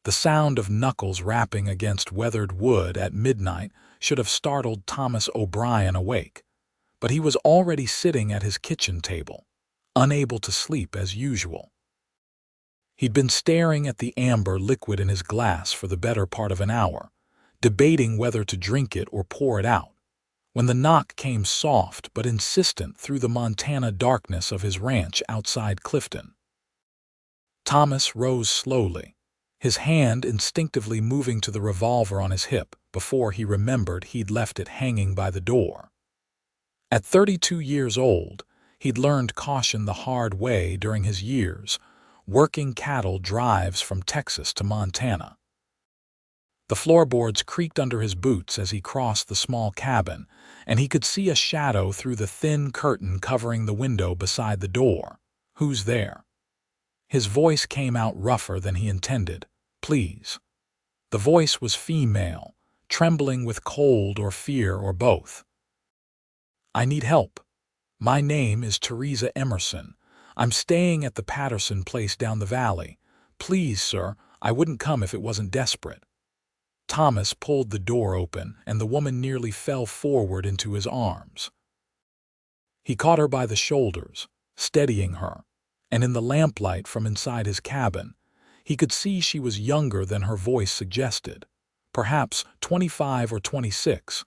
The sound of knuckles rapping against weathered wood at midnight should have startled Thomas O'Brien awake, but he was already sitting at his kitchen table, unable to sleep as usual. He'd been staring at the amber liquid in his glass for the better part of an hour, debating whether to drink it or pour it out, when the knock came soft but insistent through the Montana darkness of his ranch outside Clifton. Thomas rose slowly, his hand instinctively moving to the revolver on his hip before he remembered he'd left it hanging by the door. At 32 years old, he'd learned caution the hard way during his years, working cattle drives from Texas to Montana. The floorboards creaked under his boots as he crossed the small cabin, and he could see a shadow through the thin curtain covering the window beside the door. "Who's there?" His voice came out rougher than he intended. "Please." The voice was female, trembling with cold or fear or both. "I need help. My name is Theresa Emerson. I'm staying at the Patterson place down the valley. Please, sir, I wouldn't come if it wasn't desperate." Thomas pulled the door open, and the woman nearly fell forward into his arms. He caught her by the shoulders, steadying her, and in the lamplight from inside his cabin, he could see she was younger than her voice suggested, perhaps 25 or 26,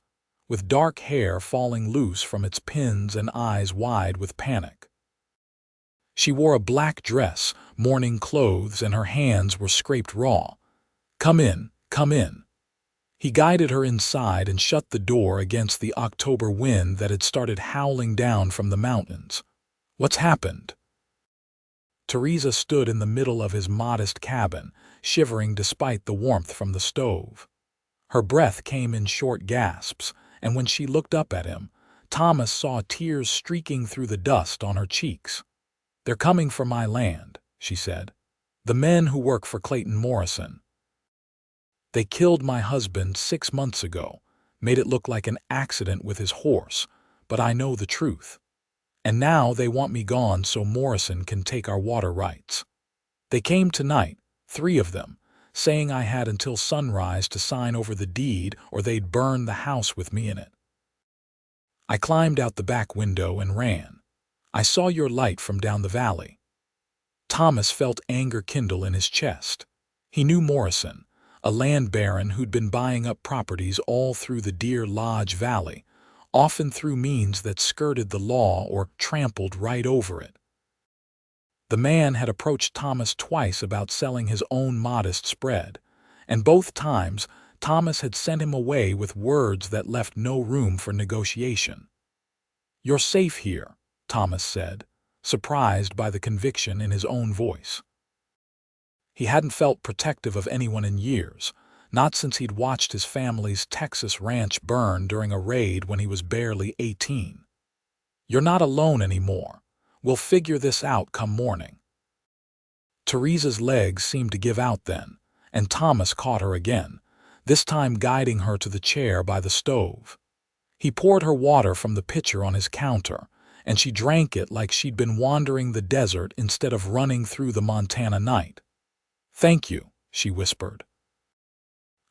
with dark hair falling loose from its pins and eyes wide with panic. She wore a black dress, mourning clothes, and her hands were scraped raw. "Come in, come in." He guided her inside and shut the door against the October wind that had started howling down from the mountains. "What's happened?" Theresa stood in the middle of his modest cabin, shivering despite the warmth from the stove. Her breath came in short gasps, and when she looked up at him, Thomas saw tears streaking through the dust on her cheeks. "They're coming for my land," she said. "The men who work for Clayton Morrison. They killed my husband 6 months ago, made it look like an accident with his horse, but I know the truth. And now they want me gone so Morrison can take our water rights. They came tonight, 3 of them, saying I had until sunrise to sign over the deed or they'd burn the house with me in it. I climbed out the back window and ran. I saw your light from down the valley." Thomas felt anger kindle in his chest. He knew Morrison, a land baron who'd been buying up properties all through the Deer Lodge Valley, often through means that skirted the law or trampled right over it. The man had approached Thomas twice about selling his own modest spread, and both times Thomas had sent him away with words that left no room for negotiation. "You're safe here," Thomas said, surprised by the conviction in his own voice. He hadn't felt protective of anyone in years, not since he'd watched his family's Texas ranch burn during a raid when he was barely 18. "You're not alone anymore. We'll figure this out come morning." Theresa's legs seemed to give out then, and Thomas caught her again, this time guiding her to the chair by the stove. He poured her water from the pitcher on his counter, and she drank it like she'd been wandering the desert instead of running through the Montana night. "Thank you," she whispered.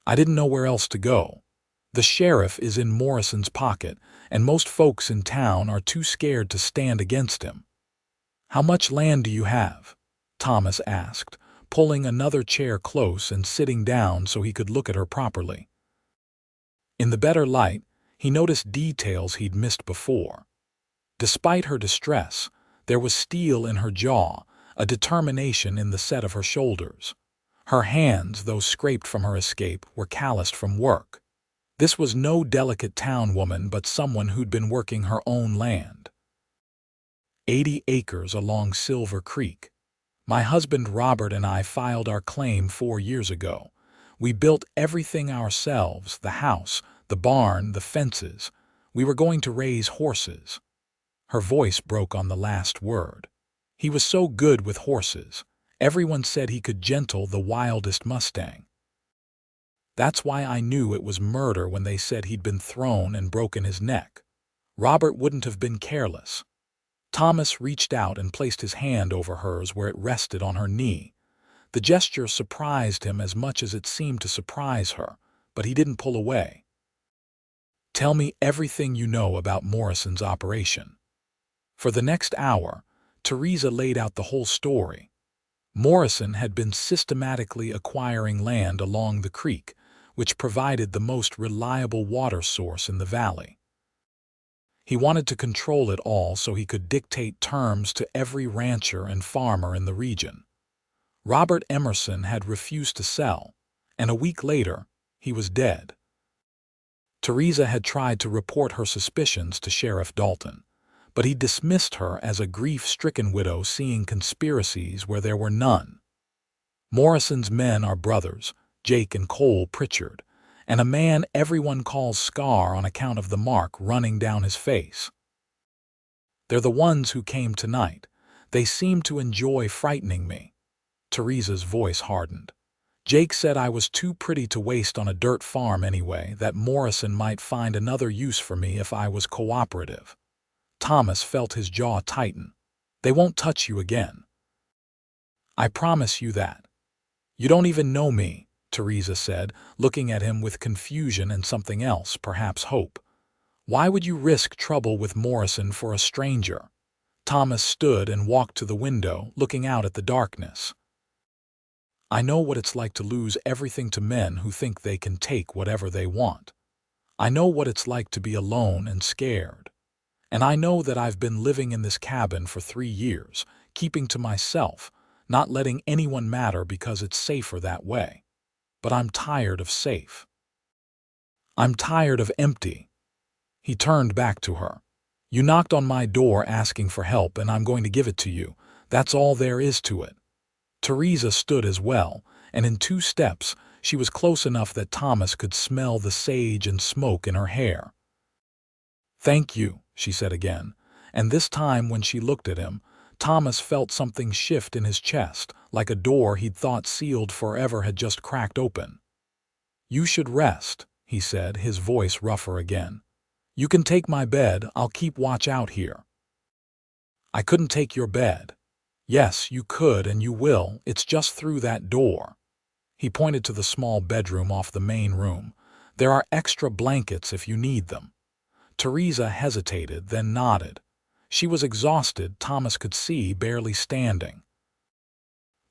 "I didn't know where else to go. The sheriff is in Morrison's pocket, and most folks in town are too scared to stand against him." "How much land do you have?" Thomas asked, pulling another chair close and sitting down so he could look at her properly. In the better light, he noticed details he'd missed before. Despite her distress, there was steel in her jaw, a determination in the set of her shoulders. Her hands, though scraped from her escape, were calloused from work. This was no delicate town woman, but someone who'd been working her own land. 80 acres along Silver Creek. My husband Robert and I filed our claim 4 years ago. We built everything ourselves, the house, the barn, the fences. We were going to raise horses. Her voice broke on the last word. He was so good with horses. Everyone said he could gentle the wildest Mustang. That's why I knew it was murder when they said he'd been thrown and broken his neck. Robert wouldn't have been careless. Thomas reached out and placed his hand over hers where it rested on her knee. The gesture surprised him as much as it seemed to surprise her, but he didn't pull away. "Tell me everything you know about Morrison's operation." For the next hour, Theresa laid out the whole story. Morrison had been systematically acquiring land along the creek, which provided the most reliable water source in the valley. He wanted to control it all so he could dictate terms to every rancher and farmer in the region. Robert Emerson had refused to sell, and a week later, he was dead. Theresa had tried to report her suspicions to Sheriff Dalton, but he dismissed her as a grief-stricken widow seeing conspiracies where there were none. Morrison's men are brothers, Jake and Cole Pritchard, and a man everyone calls Scar on account of the mark running down his face. They're the ones who came tonight. They seem to enjoy frightening me. Theresa's voice hardened. Jake said I was too pretty to waste on a dirt farm anyway, that Morrison might find another use for me if I was cooperative. Thomas felt his jaw tighten. They won't touch you again. I promise you that. You don't even know me, Theresa said, looking at him with confusion and something else, perhaps hope. Why would you risk trouble with Morrison for a stranger? Thomas stood and walked to the window, looking out at the darkness. I know what it's like to lose everything to men who think they can take whatever they want. I know what it's like to be alone and scared. And I know that I've been living in this cabin for 3 years, keeping to myself, not letting anyone matter because it's safer that way. But I'm tired of safe. I'm tired of empty. He turned back to her. You knocked on my door asking for help, and I'm going to give it to you. That's all there is to it. Theresa stood as well, and in 2 steps she was close enough that Thomas could smell the sage and smoke in her hair. Thank you, she said again, and this time when she looked at him, Thomas felt something shift in his chest, like a door he'd thought sealed forever had just cracked open. You should rest, he said, his voice rougher again. You can take my bed, I'll keep watch out here. I couldn't take your bed. Yes, you could and you will, it's just through that door. He pointed to the small bedroom off the main room. There are extra blankets if you need them. Theresa hesitated, then nodded. She was exhausted, Thomas could see, barely standing.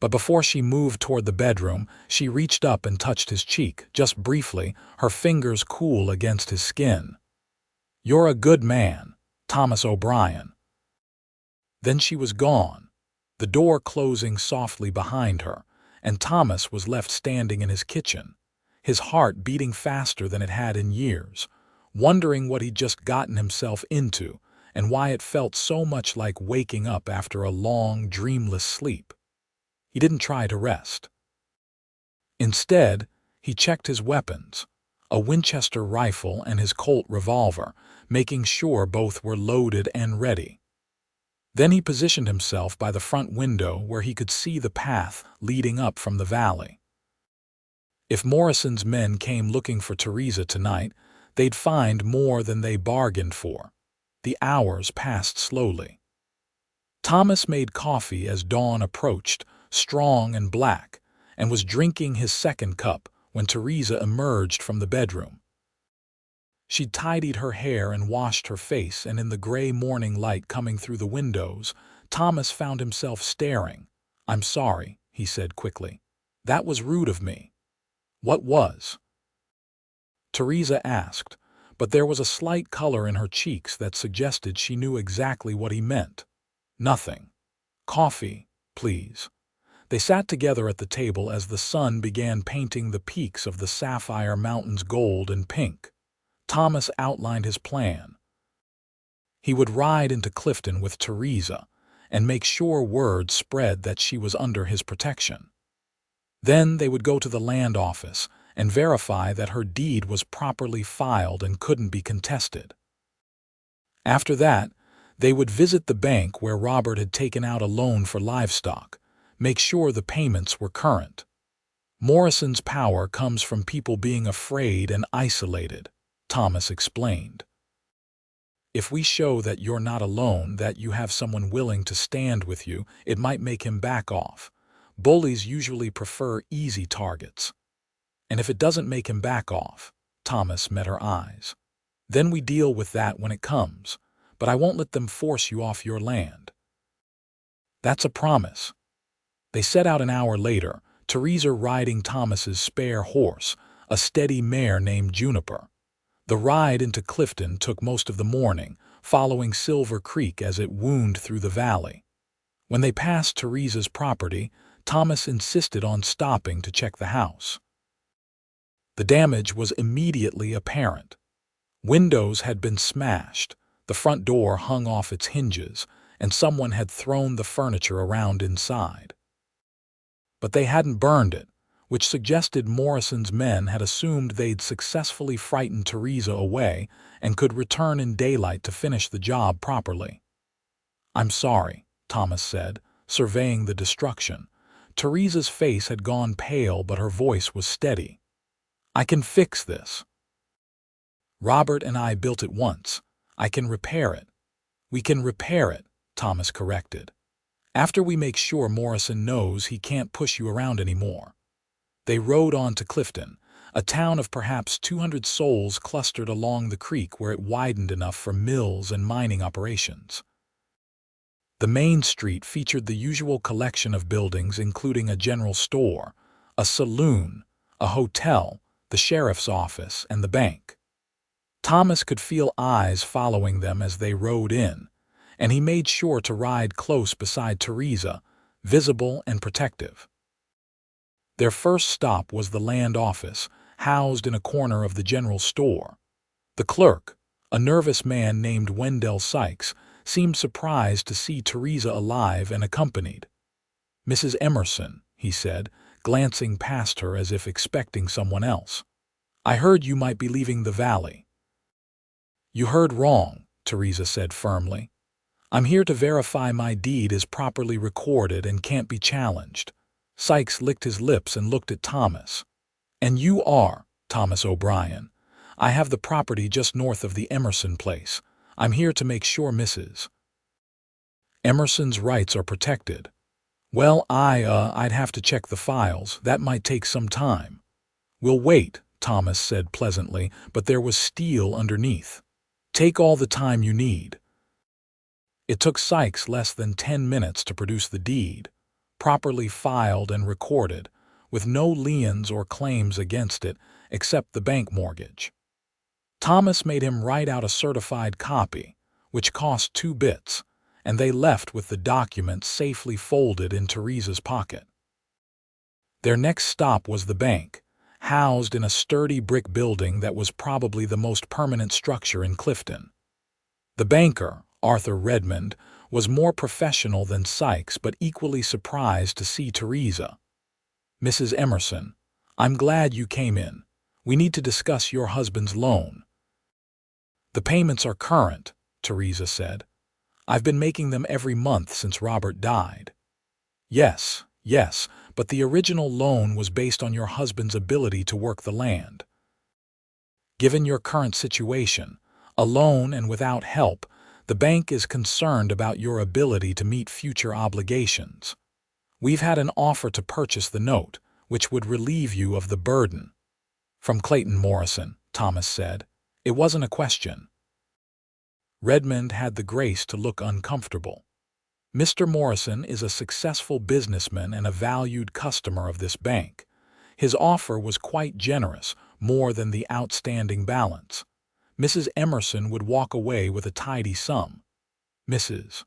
But before she moved toward the bedroom, she reached up and touched his cheek, just briefly, her fingers cool against his skin. You're a good man, Thomas O'Brien. Then she was gone, the door closing softly behind her, and Thomas was left standing in his kitchen, his heart beating faster than it had in years, wondering what he'd just gotten himself into and why it felt so much like waking up after a long, dreamless sleep. He didn't try to rest. Instead, he checked his weapons, a Winchester rifle and his Colt revolver, making sure both were loaded and ready. Then he positioned himself by the front window where he could see the path leading up from the valley. If Morrison's men came looking for Theresa tonight, they'd find more than they bargained for. The hours passed slowly. Thomas made coffee as dawn approached, strong and black, and was drinking his second cup when Theresa emerged from the bedroom. She'd tidied her hair and washed her face, and in the gray morning light coming through the windows, Thomas found himself staring. I'm sorry, he said quickly. That was rude of me. What was? Theresa asked, but there was a slight color in her cheeks that suggested she knew exactly what he meant. Nothing. Coffee, please. They sat together at the table as the sun began painting the peaks of the Sapphire Mountains gold and pink. Thomas outlined his plan. He would ride into Clifton with Theresa and make sure word spread that she was under his protection. Then they would go to the land office and verify that her deed was properly filed and couldn't be contested. After that, they would visit the bank where Robert had taken out a loan for livestock, make sure the payments were current. Morrison's power comes from people being afraid and isolated, Thomas explained. If we show that you're not alone, that you have someone willing to stand with you, it might make him back off. Bullies usually prefer easy targets. And if it doesn't make him back off, Thomas met her eyes. Then we deal with that when it comes, but I won't let them force you off your land. That's a promise. They set out an hour later, Theresa riding Thomas's spare horse, a steady mare named Juniper. The ride into Clifton took most of the morning, following Silver Creek as it wound through the valley. When they passed Theresa's property, Thomas insisted on stopping to check the house. The damage was immediately apparent. Windows had been smashed, the front door hung off its hinges, and someone had thrown the furniture around inside. But they hadn't burned it, which suggested Morrison's men had assumed they'd successfully frightened Theresa away and could return in daylight to finish the job properly. "I'm sorry," Thomas said, surveying the destruction. Theresa's face had gone pale, but her voice was steady. "I can fix this. Robert and I built it once. I can repair it." "We can repair it," Thomas corrected. "After we make sure Morrison knows he can't push you around anymore." They rode on to Clifton, a town of perhaps 200 souls clustered along the creek where it widened enough for mills and mining operations. The main street featured the usual collection of buildings, including a general store, a saloon, a hotel, the sheriff's office, and the bank. Thomas could feel eyes following them as they rode in, and he made sure to ride close beside Theresa, visible and protective. Their first stop was the land office, housed in a corner of the general store. The clerk, a nervous man named Wendell Sykes, seemed surprised to see Theresa alive and accompanied. "Mrs. Emerson," he said, glancing past her as if expecting someone else. "I heard you might be leaving the valley." "You heard wrong," Theresa said firmly. "I'm here to verify my deed is properly recorded and can't be challenged." Sykes licked his lips and looked at Thomas. "And you are Thomas O'Brien. I have the property just north of the Emerson place. I'm here to make sure Mrs. Emerson's rights are protected." "Well, I'd have to check the files. That might take some time." "We'll wait," Thomas said pleasantly, but there was steel underneath. "Take all the time you need." It took Sykes less than 10 minutes to produce the deed, properly filed and recorded, with no liens or claims against it except the bank mortgage. Thomas made him write out a certified copy, which cost 2 bits, and they left with the document safely folded in Theresa's pocket. Their next stop was the bank, housed in a sturdy brick building that was probably the most permanent structure in Clifton. The banker, Arthur Redmond, was more professional than Sykes but equally surprised to see Theresa. "Mrs. Emerson, I'm glad you came in. We need to discuss your husband's loan." "The payments are current," Theresa said. "I've been making them every month since Robert died." Yes, but the original loan was based on your husband's ability to work the land. Given your current situation, alone and without help, the bank is concerned about your ability to meet future obligations. We've had an offer to purchase the note, which would relieve you of the burden." "From Clayton Morrison," Thomas said. "It wasn't a question." Redmond had the grace to look uncomfortable. "Mr. Morrison is a successful businessman and a valued customer of this bank. His offer was quite generous, more than the outstanding balance. Mrs. Emerson would walk away with a tidy sum." "Mrs.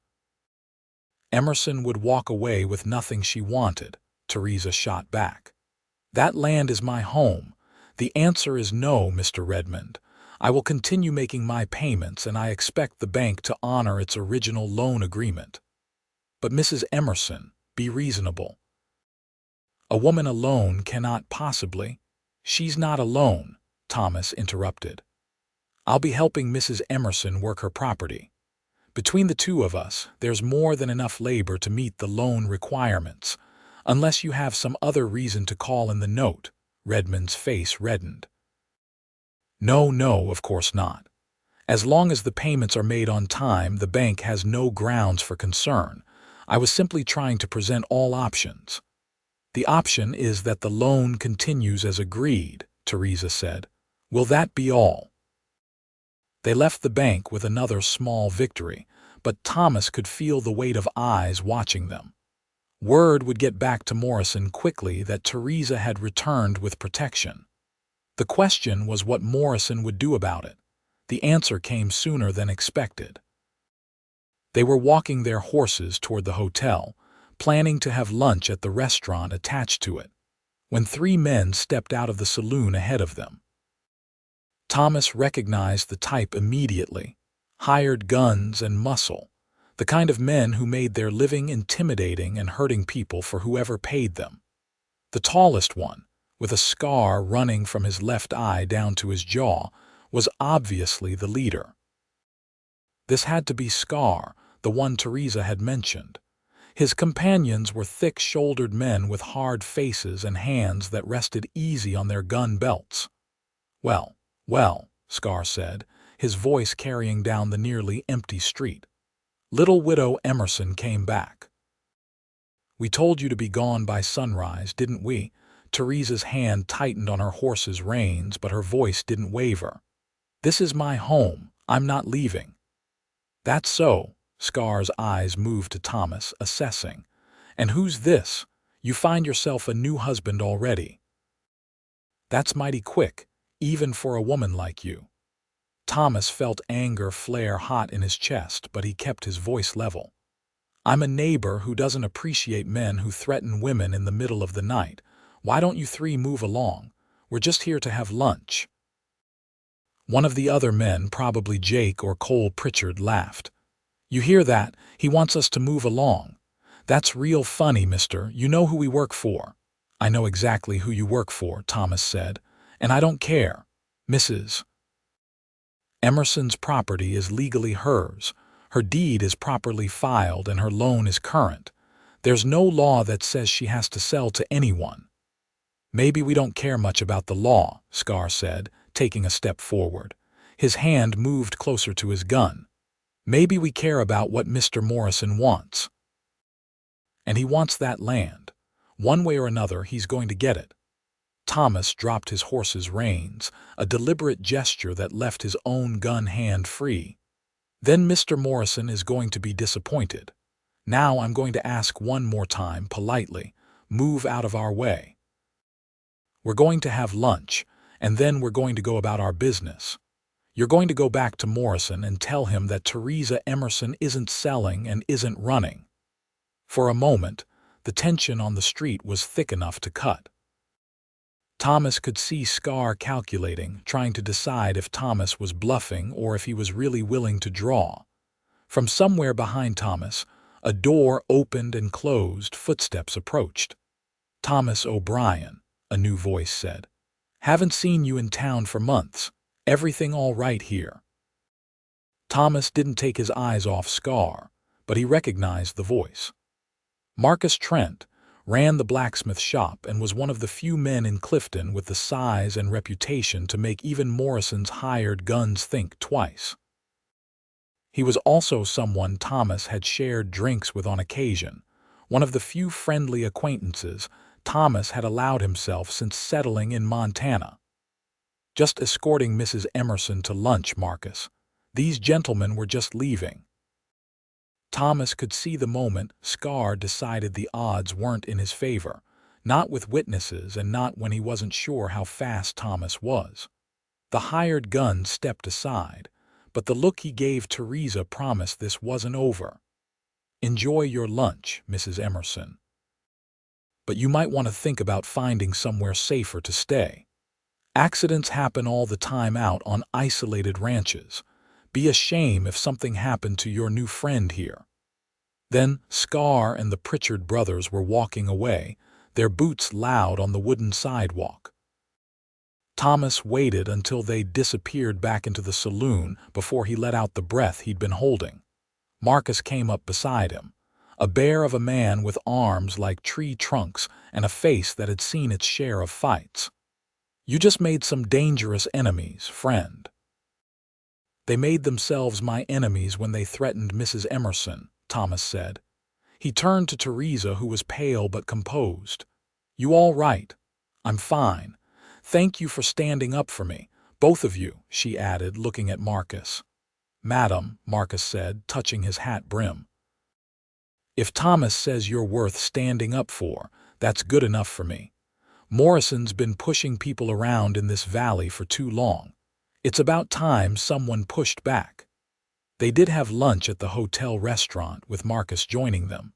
Emerson would walk away with nothing she wanted," Theresa shot back. "That land is my home. The answer is no, Mr. Redmond. I will continue making my payments, and I expect the bank to honor its original loan agreement." "But Mrs. Emerson, be reasonable." "A woman alone cannot possibly—" "She's not alone," Thomas interrupted. "I'll be helping Mrs. Emerson work her property. Between the two of us, there's more than enough labor to meet the loan requirements, unless you have some other reason to call in the note." Redmond's face reddened. No, of course not. As long as the payments are made on time, the bank has no grounds for concern. I was simply trying to present all options." The option is that the loan continues as agreed, Theresa said. Will that be all? They left the bank with another small victory, but Thomas could feel the weight of eyes watching them. Word would get back to Morrison quickly that Theresa had returned with protection. The question was what Morrison would do about it. The answer came sooner than expected. They were walking their horses toward the hotel, planning to have lunch at the restaurant attached to it, when three men stepped out of the saloon ahead of them. Thomas recognized the type immediately: hired guns and muscle, the kind of men who made their living intimidating and hurting people for whoever paid them. The tallest one, with a scar running from his left eye down to his jaw, was obviously the leader. This had to be Scar, the one Theresa had mentioned. His companions were thick-shouldered men with hard faces and hands that rested easy on their gun belts. "Well, well," Scar said, his voice carrying down the nearly empty street. Little Widow Emerson came back. "We told you to be gone by sunrise, didn't we?" Theresa's hand tightened on her horse's reins, but her voice didn't waver. "This is my home. I'm not leaving." "That's so." Scar's eyes moved to Thomas, assessing. "And who's this? You find yourself a new husband already." "That's mighty quick, even for a woman like you." Thomas felt anger flare hot in his chest, but he kept his voice level. "I'm a neighbor who doesn't appreciate men who threaten women in the middle of the night. Why don't you three move along? We're just here to have lunch." One of the other men, probably Jake or Cole Pritchard, laughed. "You hear that? He wants us to move along. That's real funny, mister. You know who we work for." "I know exactly who you work for," Thomas said. "And I don't care. Mrs. Emerson's property is legally hers. Her deed is properly filed and her loan is current. There's no law that says she has to sell to anyone." "Maybe we don't care much about the law," Scar said, taking a step forward. His hand moved closer to his gun. "Maybe we care about what Mr. Morrison wants. And he wants that land. One way or another, he's going to get it." Thomas dropped his horse's reins, a deliberate gesture that left his own gun hand free. "Then Mr. Morrison is going to be disappointed. Now I'm going to ask one more time, politely. Move out of our way. We're going to have lunch, and then we're going to go about our business. You're going to go back to Morrison and tell him that Theresa Emerson isn't selling and isn't running." For a moment, the tension on the street was thick enough to cut. Thomas could see Scar calculating, trying to decide if Thomas was bluffing or if he was really willing to draw. From somewhere behind Thomas, a door opened and closed, footsteps approached. "Thomas O'Brien," a new voice said. "Haven't seen you in town for months. Everything all right here?" Thomas didn't take his eyes off Scar, but he recognized the voice. Marcus Trent ran the blacksmith shop and was one of the few men in Clifton with the size and reputation to make even Morrison's hired guns think twice. He was also someone Thomas had shared drinks with on occasion, one of the few friendly acquaintances Thomas had allowed himself since settling in Montana. "Just escorting Mrs. Emerson to lunch, Marcus. These gentlemen were just leaving." Thomas could see the moment Scar decided the odds weren't in his favor, not with witnesses and not when he wasn't sure how fast Thomas was. The hired gun stepped aside, but the look he gave Theresa promised this wasn't over. "Enjoy your lunch, Mrs. Emerson. But you might want to think about finding somewhere safer to stay. Accidents happen all the time out on isolated ranches. Be a shame if something happened to your new friend here." Then Scar and the Pritchard brothers were walking away, their boots loud on the wooden sidewalk. Thomas waited until they disappeared back into the saloon before he let out the breath he'd been holding. Marcus came up beside him, a bear of a man with arms like tree trunks and a face that had seen its share of fights. "You just made some dangerous enemies, friend." "They made themselves my enemies when they threatened Mrs. Emerson," Thomas said. He turned to Theresa, who was pale but composed. "You all right?" "I'm fine. Thank you for standing up for me, both of you," she added, looking at Marcus. "Madam," Marcus said, touching his hat brim. "If Thomas says you're worth standing up for, that's good enough for me. Morrison's been pushing people around in this valley for too long. It's about time someone pushed back." They did have lunch at the hotel restaurant, with Marcus joining them.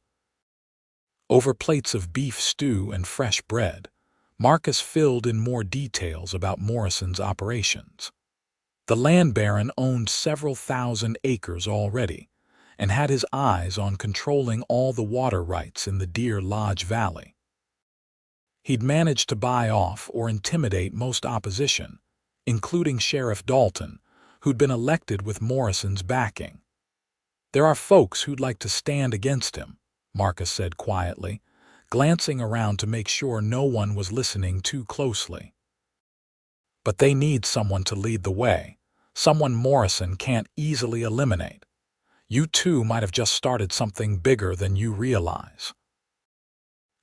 Over plates of beef stew and fresh bread, Marcus filled in more details about Morrison's operations. The land baron owned several thousand acres already, and had his eyes on controlling all the water rights in the Deer Lodge Valley. He'd managed to buy off or intimidate most opposition, including Sheriff Dalton, who'd been elected with Morrison's backing. "There are folks who'd like to stand against him," Marcus said quietly, glancing around to make sure no one was listening too closely. "But they need someone to lead the way, someone Morrison can't easily eliminate. You two might have just started something bigger than you realize."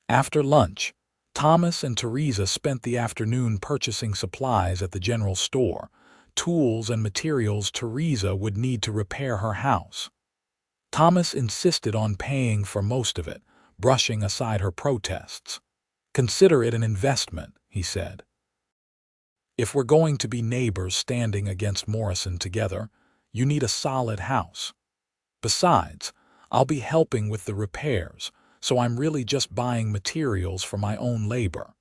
After lunch, Thomas and Theresa spent the afternoon purchasing supplies at the general store, tools and materials Theresa would need to repair her house. Thomas insisted on paying for most of it, brushing aside her protests. "Consider it an investment," he said. "If we're going to be neighbors standing against Morrison together, you need a solid house. Besides, I'll be helping with the repairs, so I'm really just buying materials for my own labor."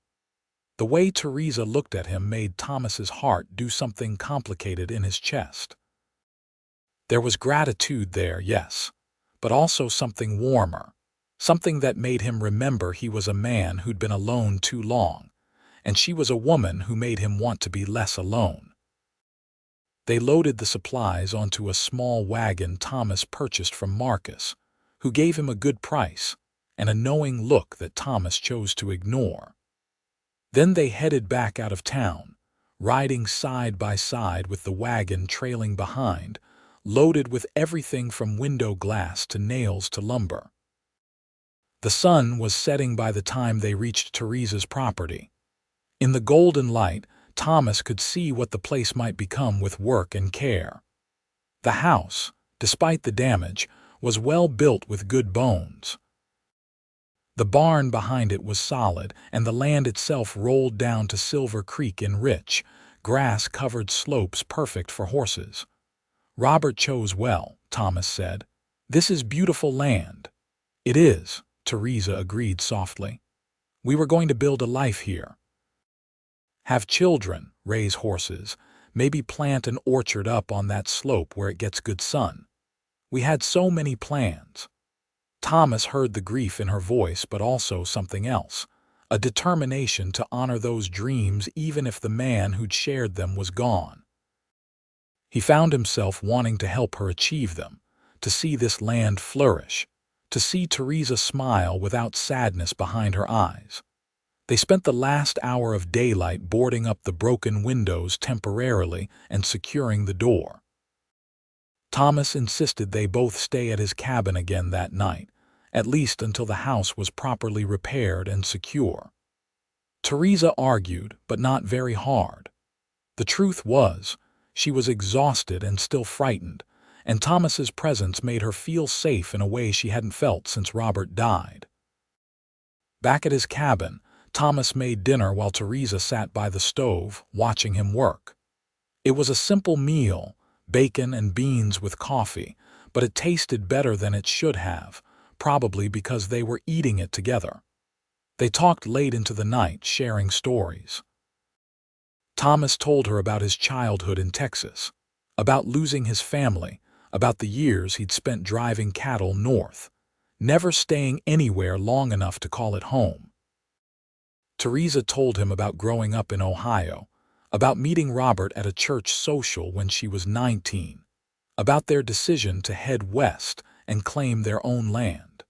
The way Theresa looked at him made Thomas's heart do something complicated in his chest. There was gratitude there, yes, but also something warmer, something that made him remember he was a man who'd been alone too long, and she was a woman who made him want to be less alone. They loaded the supplies onto a small wagon Thomas purchased from Marcus, who gave him a good price and a knowing look that Thomas chose to ignore. Then they headed back out of town, riding side by side with the wagon trailing behind, loaded with everything from window glass to nails to lumber. The sun was setting by the time they reached Theresa's property. In the golden light, Thomas could see what the place might become with work and care. The house, despite the damage, was well built with good bones. The barn behind it was solid, and the land itself rolled down to Silver Creek in rich, grass-covered slopes perfect for horses. "Robert chose well," Thomas said. "This is beautiful land." "It is," Theresa agreed softly. "We were going to build a life here. Have children, raise horses, maybe plant an orchard up on that slope where it gets good sun. We had so many plans." Thomas heard the grief in her voice, but also something else, a determination to honor those dreams even if the man who'd shared them was gone. He found himself wanting to help her achieve them, to see this land flourish, to see Theresa smile without sadness behind her eyes. They spent the last hour of daylight boarding up the broken windows temporarily and securing the door. Thomas insisted they both stay at his cabin again that night, at least until the house was properly repaired and secure. Theresa argued, but not very hard. The truth was, she was exhausted and still frightened, and Thomas's presence made her feel safe in a way she hadn't felt since Robert died. Back at his cabin, Thomas made dinner while Theresa sat by the stove, watching him work. It was a simple meal, bacon and beans with coffee, but it tasted better than it should have, probably because they were eating it together. They talked late into the night, sharing stories. Thomas told her about his childhood in Texas, about losing his family, about the years he'd spent driving cattle north, never staying anywhere long enough to call it home. Theresa told him about growing up in Ohio, about meeting Robert at a church social when she was 19, about their decision to head west and claim their own land.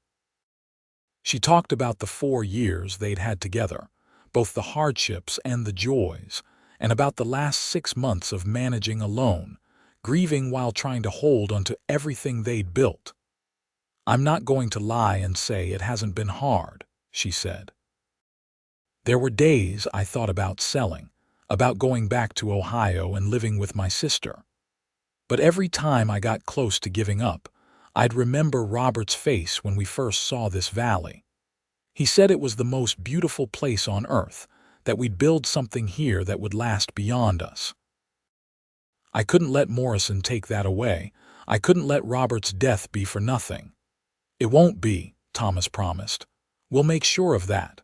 She talked about the 4 years they'd had together, both the hardships and the joys, and about the last 6 months of managing alone, grieving while trying to hold onto everything they'd built. "I'm not going to lie and say it hasn't been hard," she said. There were days I thought about selling, about going back to Ohio and living with my sister. But every time I got close to giving up, I'd remember Robert's face when we first saw this valley. He said it was the most beautiful place on earth, that we'd build something here that would last beyond us. I couldn't let Morrison take that away. I couldn't let Robert's death be for nothing. It won't be, Thomas promised. We'll make sure of that.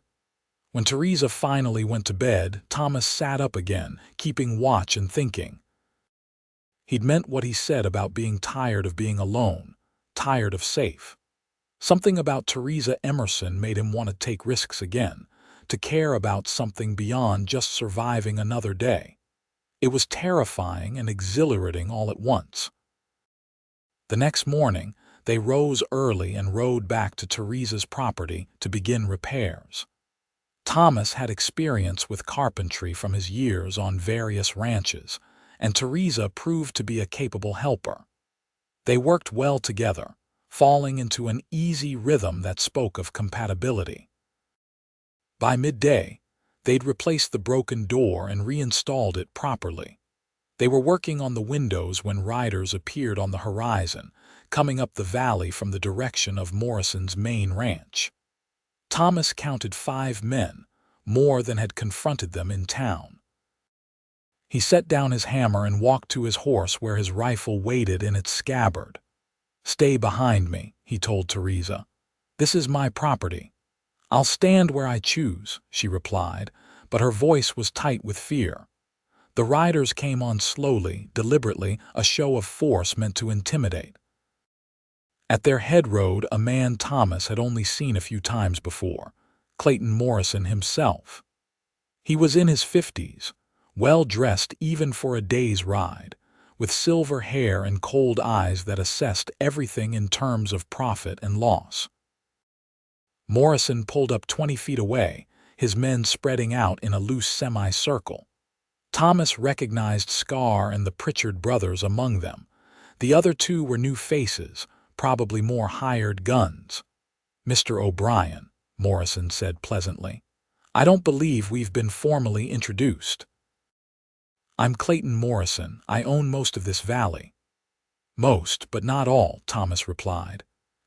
When Theresa finally went to bed, Thomas sat up again, keeping watch and thinking. He'd meant what he said about being tired of being alone, tired of safe. Something about Theresa Emerson made him want to take risks again, to care about something beyond just surviving another day. It was terrifying and exhilarating all at once. The next morning, they rose early and rode back to Theresa's property to begin repairs. Thomas had experience with carpentry from his years on various ranches, and Theresa proved to be a capable helper. They worked well together, falling into an easy rhythm that spoke of compatibility. By midday, they'd replaced the broken door and reinstalled it properly. They were working on the windows when riders appeared on the horizon, coming up the valley from the direction of Morrison's main ranch. Thomas counted 5 men, more than had confronted them in town. He set down his hammer and walked to his horse where his rifle waited in its scabbard. "Stay behind me," he told Theresa. "This is my property." "I'll stand where I choose," she replied, but her voice was tight with fear. The riders came on slowly, deliberately, a show of force meant to intimidate. At their head rode a man Thomas had only seen a few times before, Clayton Morrison himself. He was in his 50s, well-dressed even for a day's ride, with silver hair and cold eyes that assessed everything in terms of profit and loss. Morrison pulled up 20 feet away, his men spreading out in a loose semicircle. Thomas recognized Scar and the Pritchard brothers among them. The other 2 were new faces, probably more hired guns. "Mr. O'Brien," Morrison said pleasantly, "I don't believe we've been formally introduced." "I'm Clayton Morrison. I own most of this valley." "Most, but not all," Thomas replied.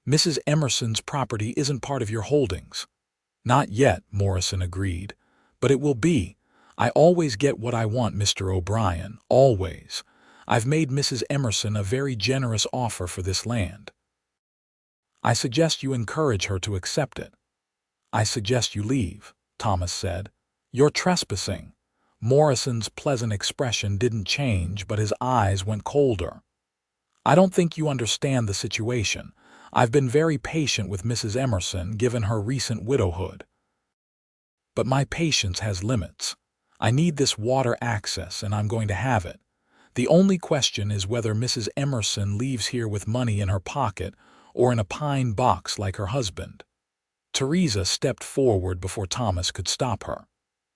"Mrs. Emerson's property isn't part of your holdings." "Not yet," Morrison agreed. "But it will be. I always get what I want, Mr. O'Brien, always. I've made Mrs. Emerson a very generous offer for this land." "I suggest you encourage her to accept it." "I suggest you leave," Thomas said. "You're trespassing." Morrison's pleasant expression didn't change, but his eyes went colder. "I don't think you understand the situation. I've been very patient with Mrs. Emerson given her recent widowhood. But my patience has limits. I need this water access, and I'm going to have it. The only question is whether Mrs. Emerson leaves here with money in her pocket or in a pine box like her husband." Theresa stepped forward before Thomas could stop her.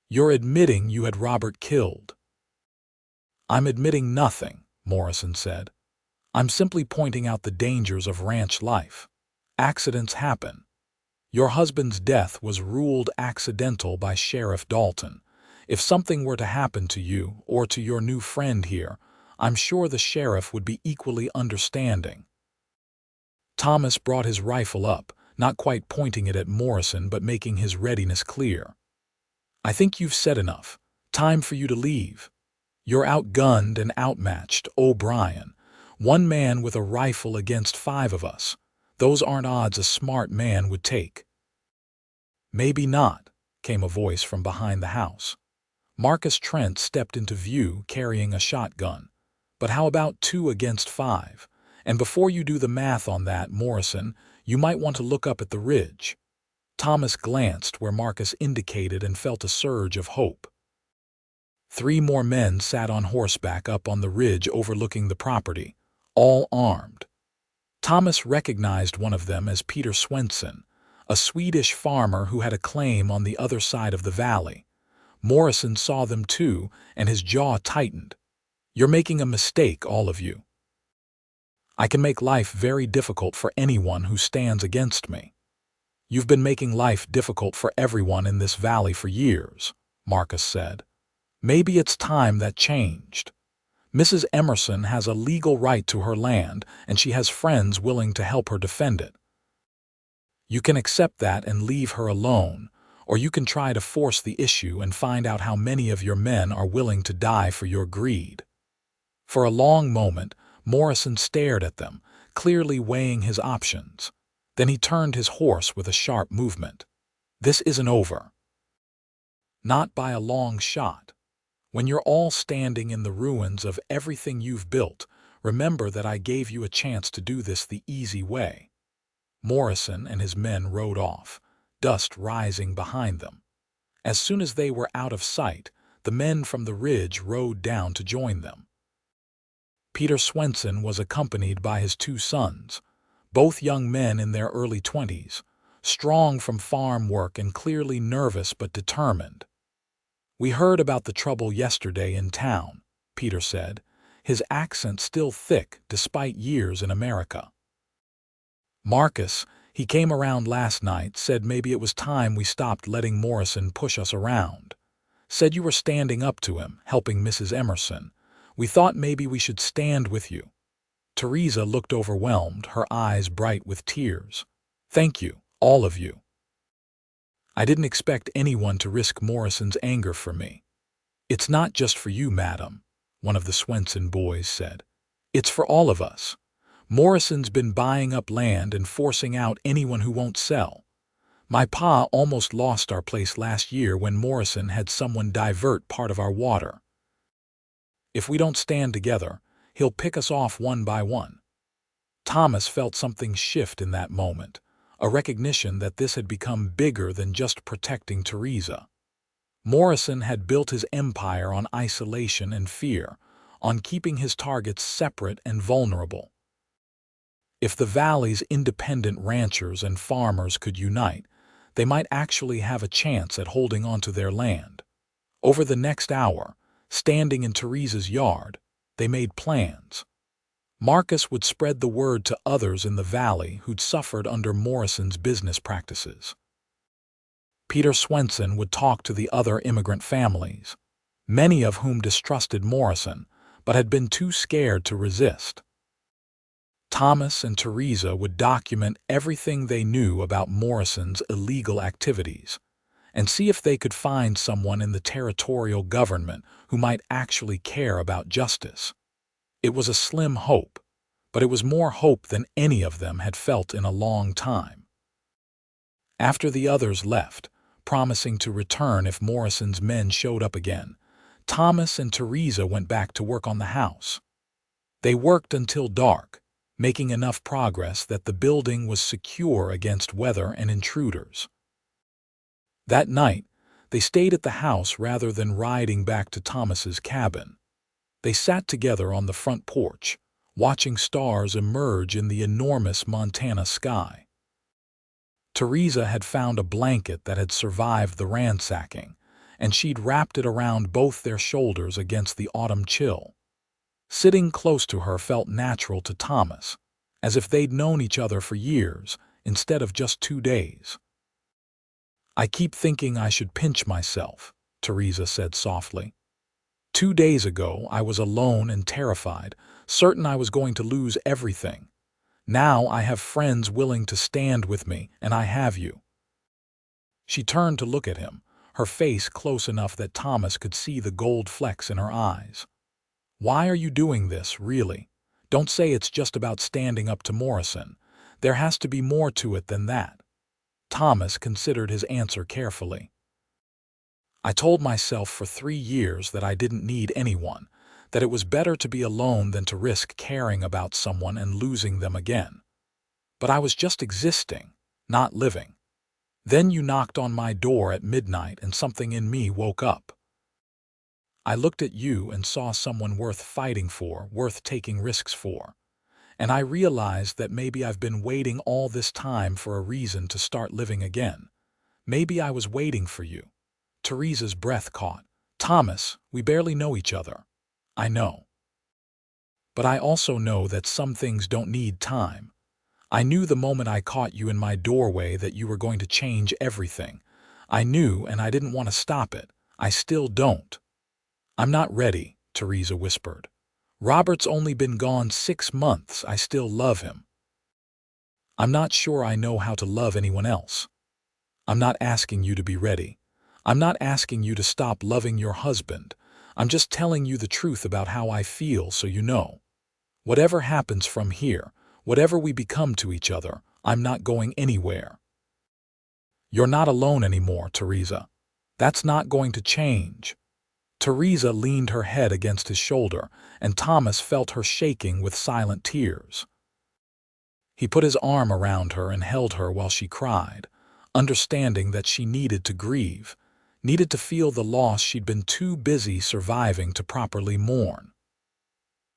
"You're admitting you had Robert killed." "I'm admitting nothing," Morrison said. "I'm simply pointing out the dangers of ranch life. Accidents happen. Your husband's death was ruled accidental by Sheriff Dalton. If something were to happen to you or to your new friend here, I'm sure the sheriff would be equally understanding." Thomas brought his rifle up, not quite pointing it at Morrison but making his readiness clear. "I think you've said enough. Time for you to leave. You're outgunned and outmatched, O'Brien. 1 man with a rifle against 5 of us. Those aren't odds a smart man would take." "Maybe not," came a voice from behind the house. Marcus Trent stepped into view carrying a shotgun. "But how about 2 against 5? And before you do the math on that, Morrison, you might want to look up at the ridge." Thomas glanced where Marcus indicated and felt a surge of hope. 3 more men sat on horseback up on the ridge overlooking the property, all armed. Thomas recognized one of them as Peter Swenson, a Swedish farmer who had a claim on the other side of the valley. Morrison saw them too, and his jaw tightened. "You're making a mistake, all of you. I can make life very difficult for anyone who stands against me." "You've been making life difficult for everyone in this valley for years," Marcus said. "Maybe it's time that changed. Mrs. Emerson has a legal right to her land, and she has friends willing to help her defend it. You can accept that and leave her alone, or you can try to force the issue and find out how many of your men are willing to die for your greed." For a long moment, Morrison stared at them, clearly weighing his options. Then he turned his horse with a sharp movement. "This isn't over. Not by a long shot. When you're all standing in the ruins of everything you've built, remember that I gave you a chance to do this the easy way." Morrison and his men rode off, dust rising behind them. As soon as they were out of sight, the men from the ridge rode down to join them. Peter Swenson was accompanied by his two sons, both young men in their early 20s, strong from farm work and clearly nervous but determined. "We heard about the trouble yesterday in town," Peter said, his accent still thick despite years in America. "Marcus, he came around last night, said maybe it was time we stopped letting Morrison push us around. Said you were standing up to him, helping Mrs. Emerson. We thought maybe we should stand with you." Theresa looked overwhelmed, her eyes bright with tears. "Thank you, all of you. I didn't expect anyone to risk Morrison's anger for me." "It's not just for you, madam," one of the Swenson boys said. "It's for all of us. Morrison's been buying up land and forcing out anyone who won't sell. My pa almost lost our place last year when Morrison had someone divert part of our water. If we don't stand together, he'll pick us off one by one." Thomas felt something shift in that moment, a recognition that this had become bigger than just protecting Theresa. Morrison had built his empire on isolation and fear, on keeping his targets separate and vulnerable. If the valley's independent ranchers and farmers could unite, they might actually have a chance at holding onto their land. Over the next hour, standing in Theresa's yard, they made plans. Marcus would spread the word to others in the valley who'd suffered under Morrison's business practices. Peter Swenson would talk to the other immigrant families, many of whom distrusted Morrison but had been too scared to resist. Thomas and Theresa would document everything they knew about Morrison's illegal activities and see if they could find someone in the territorial government who might actually care about justice. It was a slim hope, but it was more hope than any of them had felt in a long time. After the others left, promising to return if Morrison's men showed up again, Thomas and Theresa went back to work on the house. They worked until dark, making enough progress that the building was secure against weather and intruders. That night, they stayed at the house rather than riding back to Thomas's cabin. They sat together on the front porch, watching stars emerge in the enormous Montana sky. Theresa had found a blanket that had survived the ransacking, and she'd wrapped it around both their shoulders against the autumn chill. Sitting close to her felt natural to Thomas, as if they'd known each other for years instead of just 2 days. "I keep thinking I should pinch myself," Theresa said softly. 2 days ago, I was alone and terrified, certain I was going to lose everything. Now I have friends willing to stand with me, and I have you." She turned to look at him, her face close enough that Thomas could see the gold flecks in her eyes. "Why are you doing this, really? Don't say it's just about standing up to Morrison. There has to be more to it than that." Thomas considered his answer carefully. "I told myself for 3 years that I didn't need anyone, that it was better to be alone than to risk caring about someone and losing them again. But I was just existing, not living. Then you knocked on my door at midnight and something in me woke up. I looked at you and saw someone worth fighting for, worth taking risks for. And I realized that maybe I've been waiting all this time for a reason to start living again. Maybe I was waiting for you." Theresa's breath caught. "Thomas, we barely know each other. I know. But I also know that some things don't need time. I knew the moment I caught you in my doorway that you were going to change everything. I knew, and I didn't want to stop it. I still don't." "I'm not ready," Theresa whispered. "Robert's only been gone 6 months. I still love him. I'm not sure I know how to love anyone else." "I'm not asking you to be ready. I'm not asking you to stop loving your husband. I'm just telling you the truth about how I feel so you know. Whatever happens from here, whatever we become to each other, I'm not going anywhere. You're not alone anymore, Theresa. That's not going to change." Theresa leaned her head against his shoulder, and Thomas felt her shaking with silent tears. He put his arm around her and held her while she cried, understanding that she needed to grieve, needed to feel the loss she'd been too busy surviving to properly mourn.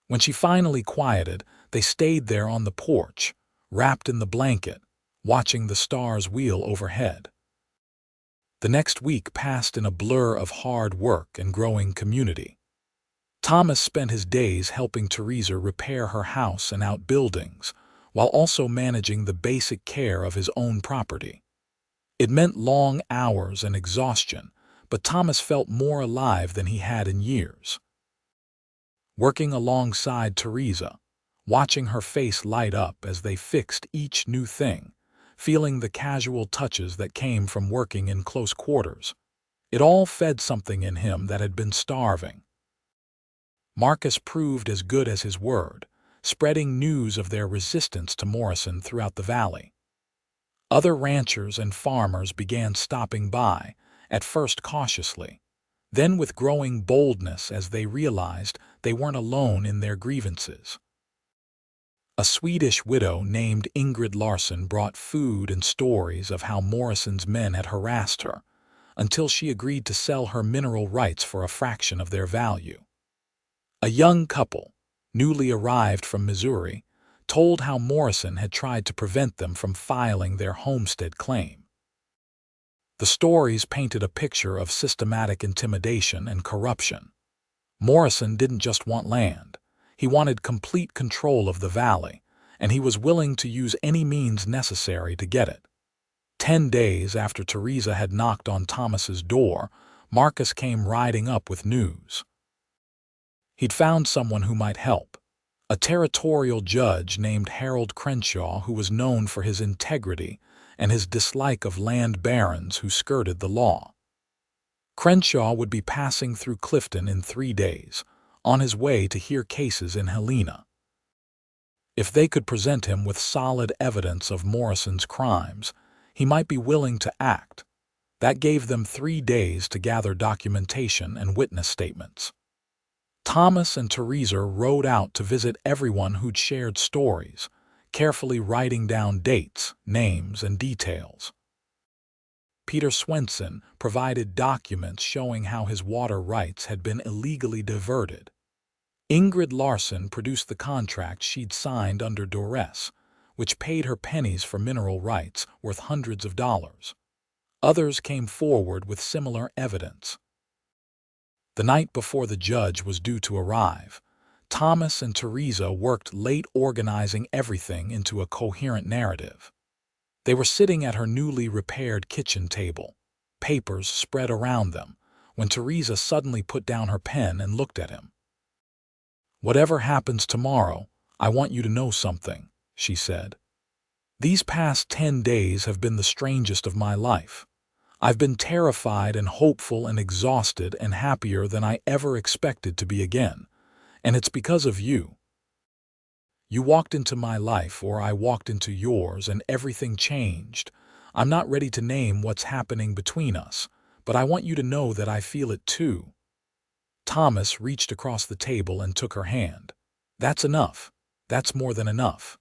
When she finally quieted, they stayed there on the porch, wrapped in the blanket, watching the stars wheel overhead. The next week passed in a blur of hard work and growing community. Thomas spent his days helping Theresa repair her house and outbuildings, while also managing the basic care of his own property. It meant long hours and exhaustion, but Thomas felt more alive than he had in years. Working alongside Theresa, watching her face light up as they fixed each new thing, feeling the casual touches that came from working in close quarters, it all fed something in him that had been starving. Marcus proved as good as his word, spreading news of their resistance to Morrison throughout the valley. Other ranchers and farmers began stopping by, at first cautiously, then with growing boldness as they realized they weren't alone in their grievances. A Swedish widow named Ingrid Larsson brought food and stories of how Morrison's men had harassed her, until she agreed to sell her mineral rights for a fraction of their value. A young couple, newly arrived from Missouri, told how Morrison had tried to prevent them from filing their homestead claim. The stories painted a picture of systematic intimidation and corruption. Morrison didn't just want land. He wanted complete control of the valley, and he was willing to use any means necessary to get it. 10 days after Theresa had knocked on Thomas's door, Marcus came riding up with news. He'd found someone who might help, a territorial judge named Harold Crenshaw who was known for his integrity and his dislike of land barons who skirted the law. Crenshaw would be passing through Clifton in 3 days, on his way to hear cases in Helena. If they could present him with solid evidence of Morrison's crimes, he might be willing to act. That gave them 3 days to gather documentation and witness statements. Thomas and Theresa rode out to visit everyone who'd shared stories, carefully writing down dates, names, and details. Peter Swenson provided documents showing how his water rights had been illegally diverted. Ingrid Larsson produced the contract she'd signed under duress, which paid her pennies for mineral rights worth hundreds of dollars. Others came forward with similar evidence. The night before the judge was due to arrive, Thomas and Theresa worked late organizing everything into a coherent narrative. They were sitting at her newly repaired kitchen table, papers spread around them, when Theresa suddenly put down her pen and looked at him. "Whatever happens tomorrow, I want you to know something," she said. "These past 10 days have been the strangest of my life. I've been terrified and hopeful and exhausted and happier than I ever expected to be again, and it's because of you. You walked into my life, or I walked into yours, and everything changed. I'm not ready to name what's happening between us, but I want you to know that I feel it too." Thomas reached across the table and took her hand. "That's enough. That's more than enough."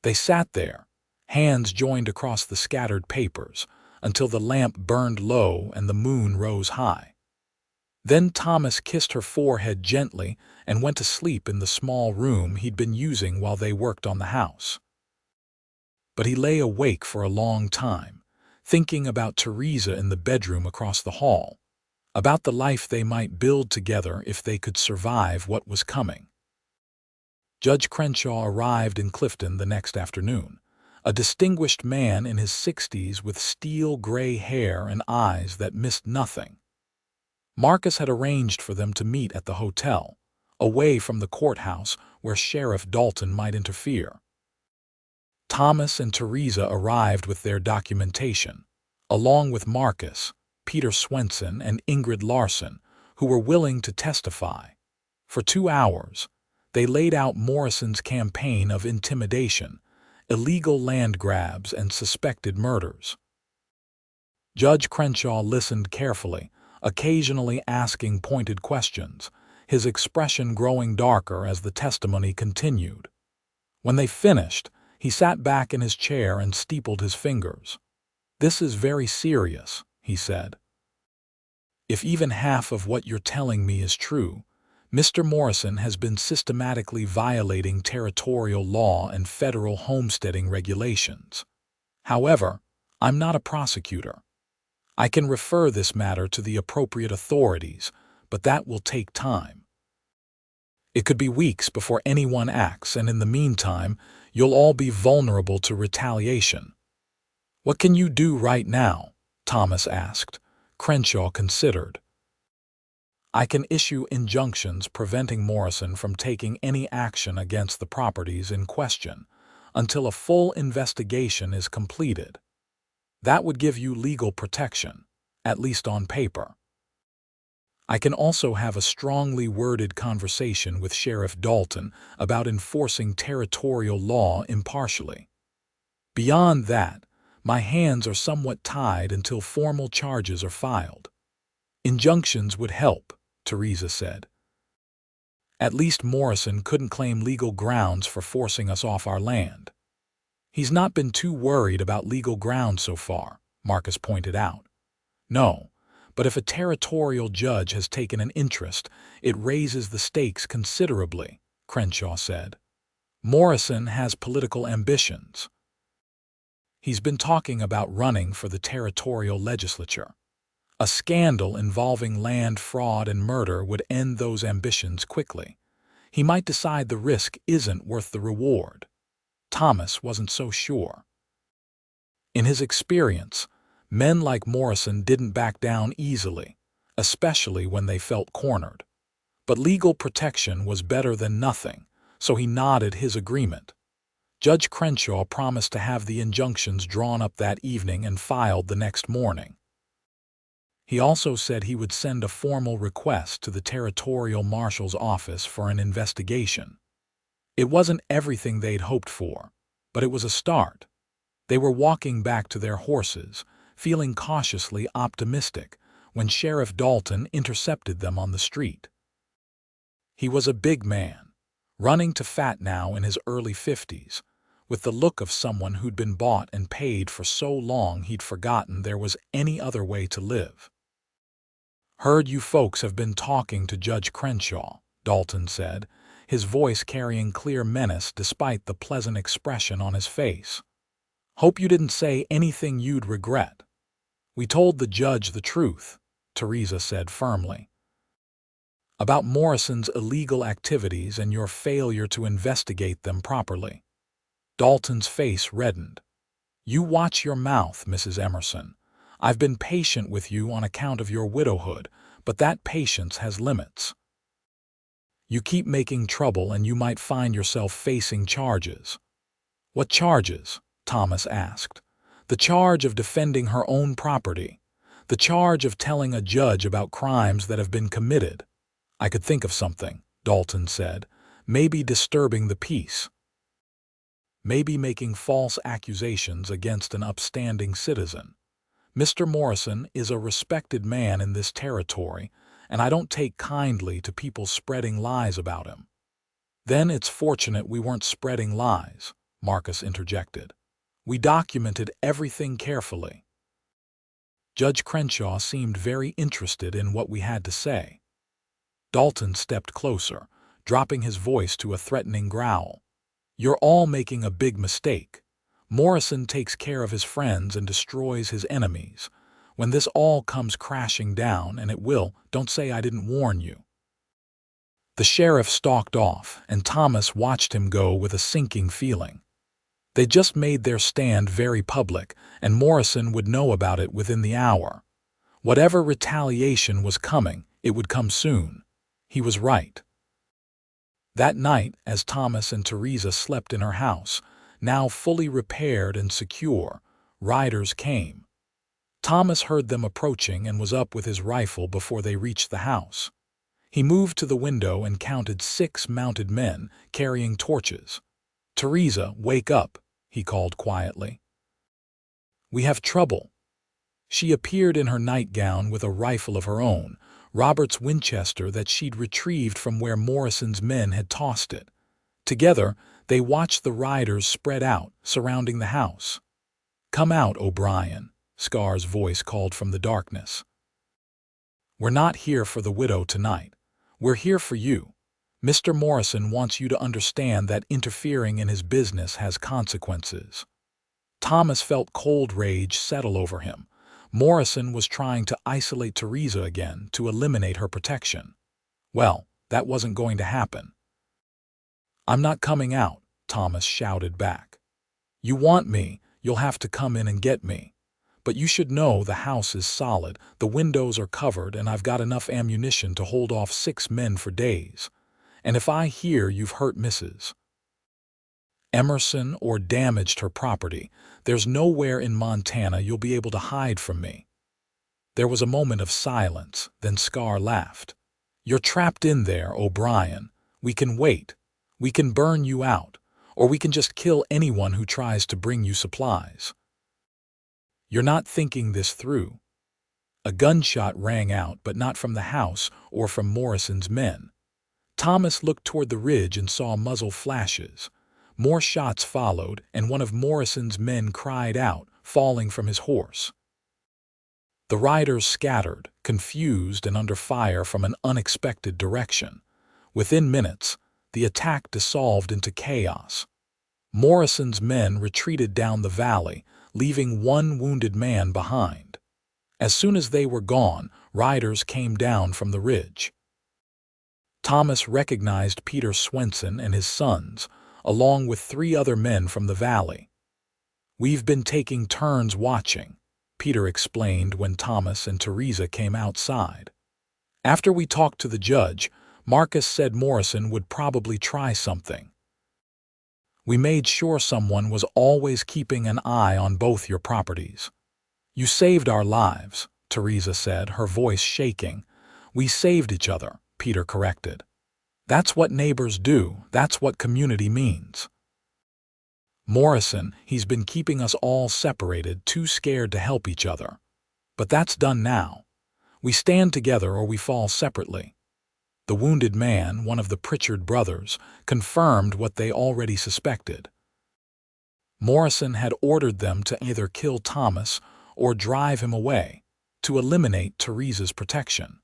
They sat there, hands joined across the scattered papers, until the lamp burned low and the moon rose high. Then Thomas kissed her forehead gently and went to sleep in the small room he'd been using while they worked on the house. But he lay awake for a long time, thinking about Theresa in the bedroom across the hall, about the life they might build together if they could survive what was coming. Judge Crenshaw arrived in Clifton the next afternoon, a distinguished man in his 60s with steel-gray hair and eyes that missed nothing. Marcus had arranged for them to meet at the hotel, away from the courthouse where Sheriff Dalton might interfere. Thomas and Theresa arrived with their documentation, along with Marcus, Peter Swenson, and Ingrid Larson, who were willing to testify. For 2 hours, they laid out Morrison's campaign of intimidation, illegal land grabs, and suspected murders. Judge Crenshaw listened carefully, occasionally asking pointed questions, his expression growing darker as the testimony continued. When they finished, he sat back in his chair and steepled his fingers. "This is very serious," he said. "If even half of what you're telling me is true, Mr. Morrison has been systematically violating territorial law and federal homesteading regulations. However, I'm not a prosecutor. I can refer this matter to the appropriate authorities, but that will take time. It could be weeks before anyone acts, and in the meantime, you'll all be vulnerable to retaliation." "What can you do right now?" Thomas asked. Crenshaw considered. "I can issue injunctions preventing Morrison from taking any action against the properties in question until a full investigation is completed. That would give you legal protection, at least on paper. I can also have a strongly worded conversation with Sheriff Dalton about enforcing territorial law impartially. Beyond that, my hands are somewhat tied until formal charges are filed." "Injunctions would help," Theresa said. "At least Morrison couldn't claim legal grounds for forcing us off our land." "He's not been too worried about legal grounds so far," Marcus pointed out. "No, but if a territorial judge has taken an interest, it raises the stakes considerably," Crenshaw said. "Morrison has political ambitions. He's been talking about running for the territorial legislature. A scandal involving land fraud and murder would end those ambitions quickly. He might decide the risk isn't worth the reward." Thomas wasn't so sure. In his experience, men like Morrison didn't back down easily, especially when they felt cornered. But legal protection was better than nothing, so he nodded his agreement. Judge Crenshaw promised to have the injunctions drawn up that evening and filed the next morning. He also said he would send a formal request to the territorial marshal's office for an investigation. It wasn't everything they'd hoped for, but it was a start. They were walking back to their horses, feeling cautiously optimistic, when Sheriff Dalton intercepted them on the street. He was a big man, running to fat now in his early 50s, with the look of someone who'd been bought and paid for so long he'd forgotten there was any other way to live. "Heard you folks have been talking to Judge Crenshaw," Dalton said, his voice carrying clear menace despite the pleasant expression on his face. "Hope you didn't say anything you'd regret." "We told the judge the truth," Theresa said firmly. "About Morrison's illegal activities and your failure to investigate them properly." Dalton's face reddened. "You watch your mouth, Mrs. Emerson. I've been patient with you on account of your widowhood, but that patience has limits. You keep making trouble and you might find yourself facing charges." "What charges?" Thomas asked. "The charge of defending her own property. The charge of telling a judge about crimes that have been committed." "I could think of something," Dalton said. "Maybe disturbing the peace. Maybe making false accusations against an upstanding citizen. Mr. Morrison is a respected man in this territory, and I don't take kindly to people spreading lies about him." "Then it's fortunate we weren't spreading lies," Marcus interjected. "We documented everything carefully." Judge Crenshaw seemed very interested in what we had to say. Dalton stepped closer, dropping his voice to a threatening growl. "You're all making a big mistake. Morrison takes care of his friends and destroys his enemies. When this all comes crashing down, and it will, don't say I didn't warn you." The sheriff stalked off, and Thomas watched him go with a sinking feeling. They just made their stand very public, and Morrison would know about it within the hour. Whatever retaliation was coming, it would come soon. He was right. That night, as Thomas and Theresa slept in her house, now fully repaired and secure, riders came. Thomas heard them approaching and was up with his rifle before they reached the house. He moved to the window and counted 6 mounted men carrying torches. "Theresa, wake up," he called quietly. "We have trouble." She appeared in her nightgown with a rifle of her own, Robert's Winchester that she'd retrieved from where Morrison's men had tossed it. Together, they watched the riders spread out, surrounding the house. "Come out, O'Brien," Scar's voice called from the darkness. "We're not here for the widow tonight. We're here for you. Mr. Morrison wants you to understand that interfering in his business has consequences." Thomas felt cold rage settle over him. Morrison was trying to isolate Theresa again, to eliminate her protection. Well, that wasn't going to happen. "I'm not coming out," Thomas shouted back. "You want me, you'll have to come in and get me. But you should know the house is solid, the windows are covered, and I've got enough ammunition to hold off 6 men for days. And if I hear you've hurt Mrs. Emerson or damaged her property, there's nowhere in Montana you'll be able to hide from me." There was a moment of silence, then Scar laughed. "You're trapped in there, O'Brien. We can wait. We can burn you out, or we can just kill anyone who tries to bring you supplies. You're not thinking this through." A gunshot rang out, but not from the house or from Morrison's men. Thomas looked toward the ridge and saw muzzle flashes. More shots followed, and one of Morrison's men cried out, falling from his horse. The riders scattered, confused and under fire from an unexpected direction. Within minutes, the attack dissolved into chaos. Morrison's men retreated down the valley, leaving 1 wounded man behind. As soon as they were gone, riders came down from the ridge. Thomas recognized Peter Swenson and his sons, along with 3 other men from the valley. "We've been taking turns watching," Peter explained when Thomas and Theresa came outside. "After we talked to the judge, Marcus said Morrison would probably try something. We made sure someone was always keeping an eye on both your properties." "You saved our lives," Theresa said, her voice shaking. "We saved each other," Peter corrected. "That's what neighbors do. That's what community means." "Morrison, he's been keeping us all separated, too scared to help each other. But that's done now. We stand together or we fall separately." The wounded man, one of the Pritchard brothers, confirmed what they already suspected. Morrison had ordered them to either kill Thomas or drive him away, to eliminate Theresa's protection.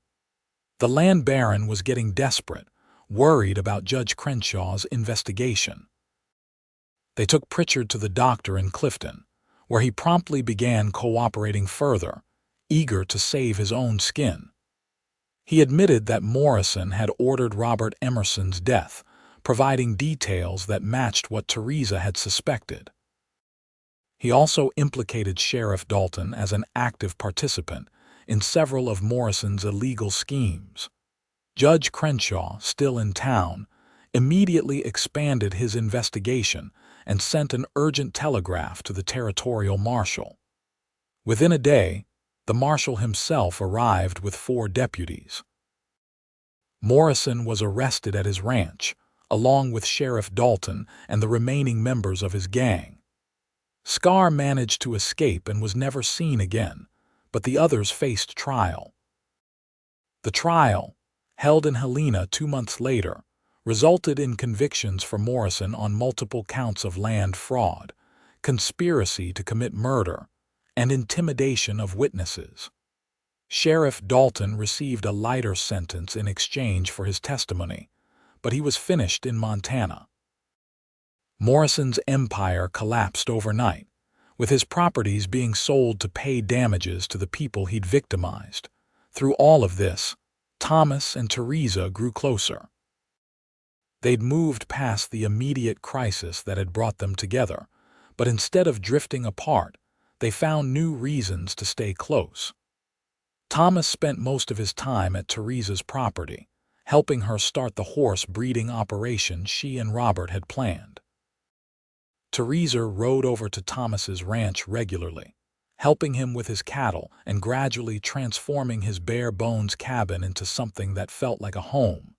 The land baron was getting desperate, worried about Judge Crenshaw's investigation. They took Pritchard to the doctor in Clifton, where he promptly began cooperating further, eager to save his own skin. He admitted that Morrison had ordered Robert Emerson's death, providing details that matched what Theresa had suspected. He also implicated Sheriff Dalton as an active participant in several of Morrison's illegal schemes. Judge Crenshaw, still in town, immediately expanded his investigation and sent an urgent telegraph to the territorial marshal. Within a day, the marshal himself arrived with 4 deputies. Morrison was arrested at his ranch, along with Sheriff Dalton and the remaining members of his gang. Scar managed to escape and was never seen again, but the others faced trial. The trial, held in Helena 2 months later, resulted in convictions for Morrison on multiple counts of land fraud, conspiracy to commit murder, and intimidation of witnesses. Sheriff Dalton received a lighter sentence in exchange for his testimony, but he was finished in Montana. Morrison's empire collapsed overnight, with his properties being sold to pay damages to the people he'd victimized. Through all of this, Thomas and Theresa grew closer. They'd moved past the immediate crisis that had brought them together, but instead of drifting apart, they found new reasons to stay close. Thomas spent most of his time at Theresa's property, helping her start the horse breeding operation she and Robert had planned. Theresa rode over to Thomas's ranch regularly, helping him with his cattle and gradually transforming his bare-bones cabin into something that felt like a home.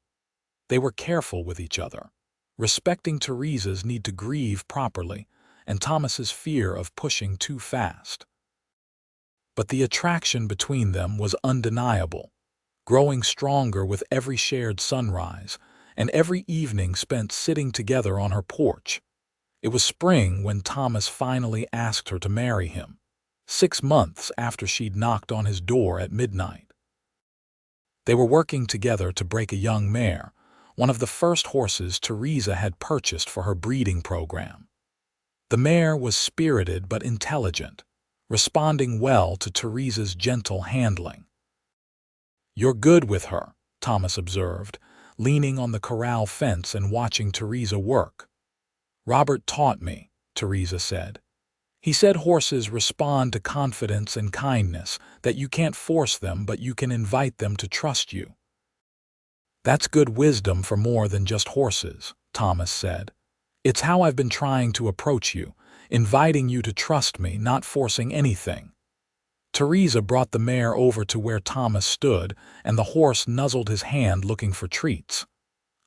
They were careful with each other, respecting Theresa's need to grieve properly and Thomas's fear of pushing too fast. But the attraction between them was undeniable, growing stronger with every shared sunrise and every evening spent sitting together on her porch. It was spring when Thomas finally asked her to marry him, 6 months after she'd knocked on his door at midnight. They were working together to break a young mare, one of the first horses Theresa had purchased for her breeding program. The mare was spirited but intelligent, responding well to Theresa's gentle handling. "You're good with her," Thomas observed, leaning on the corral fence and watching Theresa work. "Robert taught me," Theresa said. "He said horses respond to confidence and kindness, that you can't force them but you can invite them to trust you." "That's good wisdom for more than just horses," Thomas said. "It's how I've been trying to approach you, inviting you to trust me, not forcing anything." Theresa brought the mare over to where Thomas stood, and the horse nuzzled his hand looking for treats.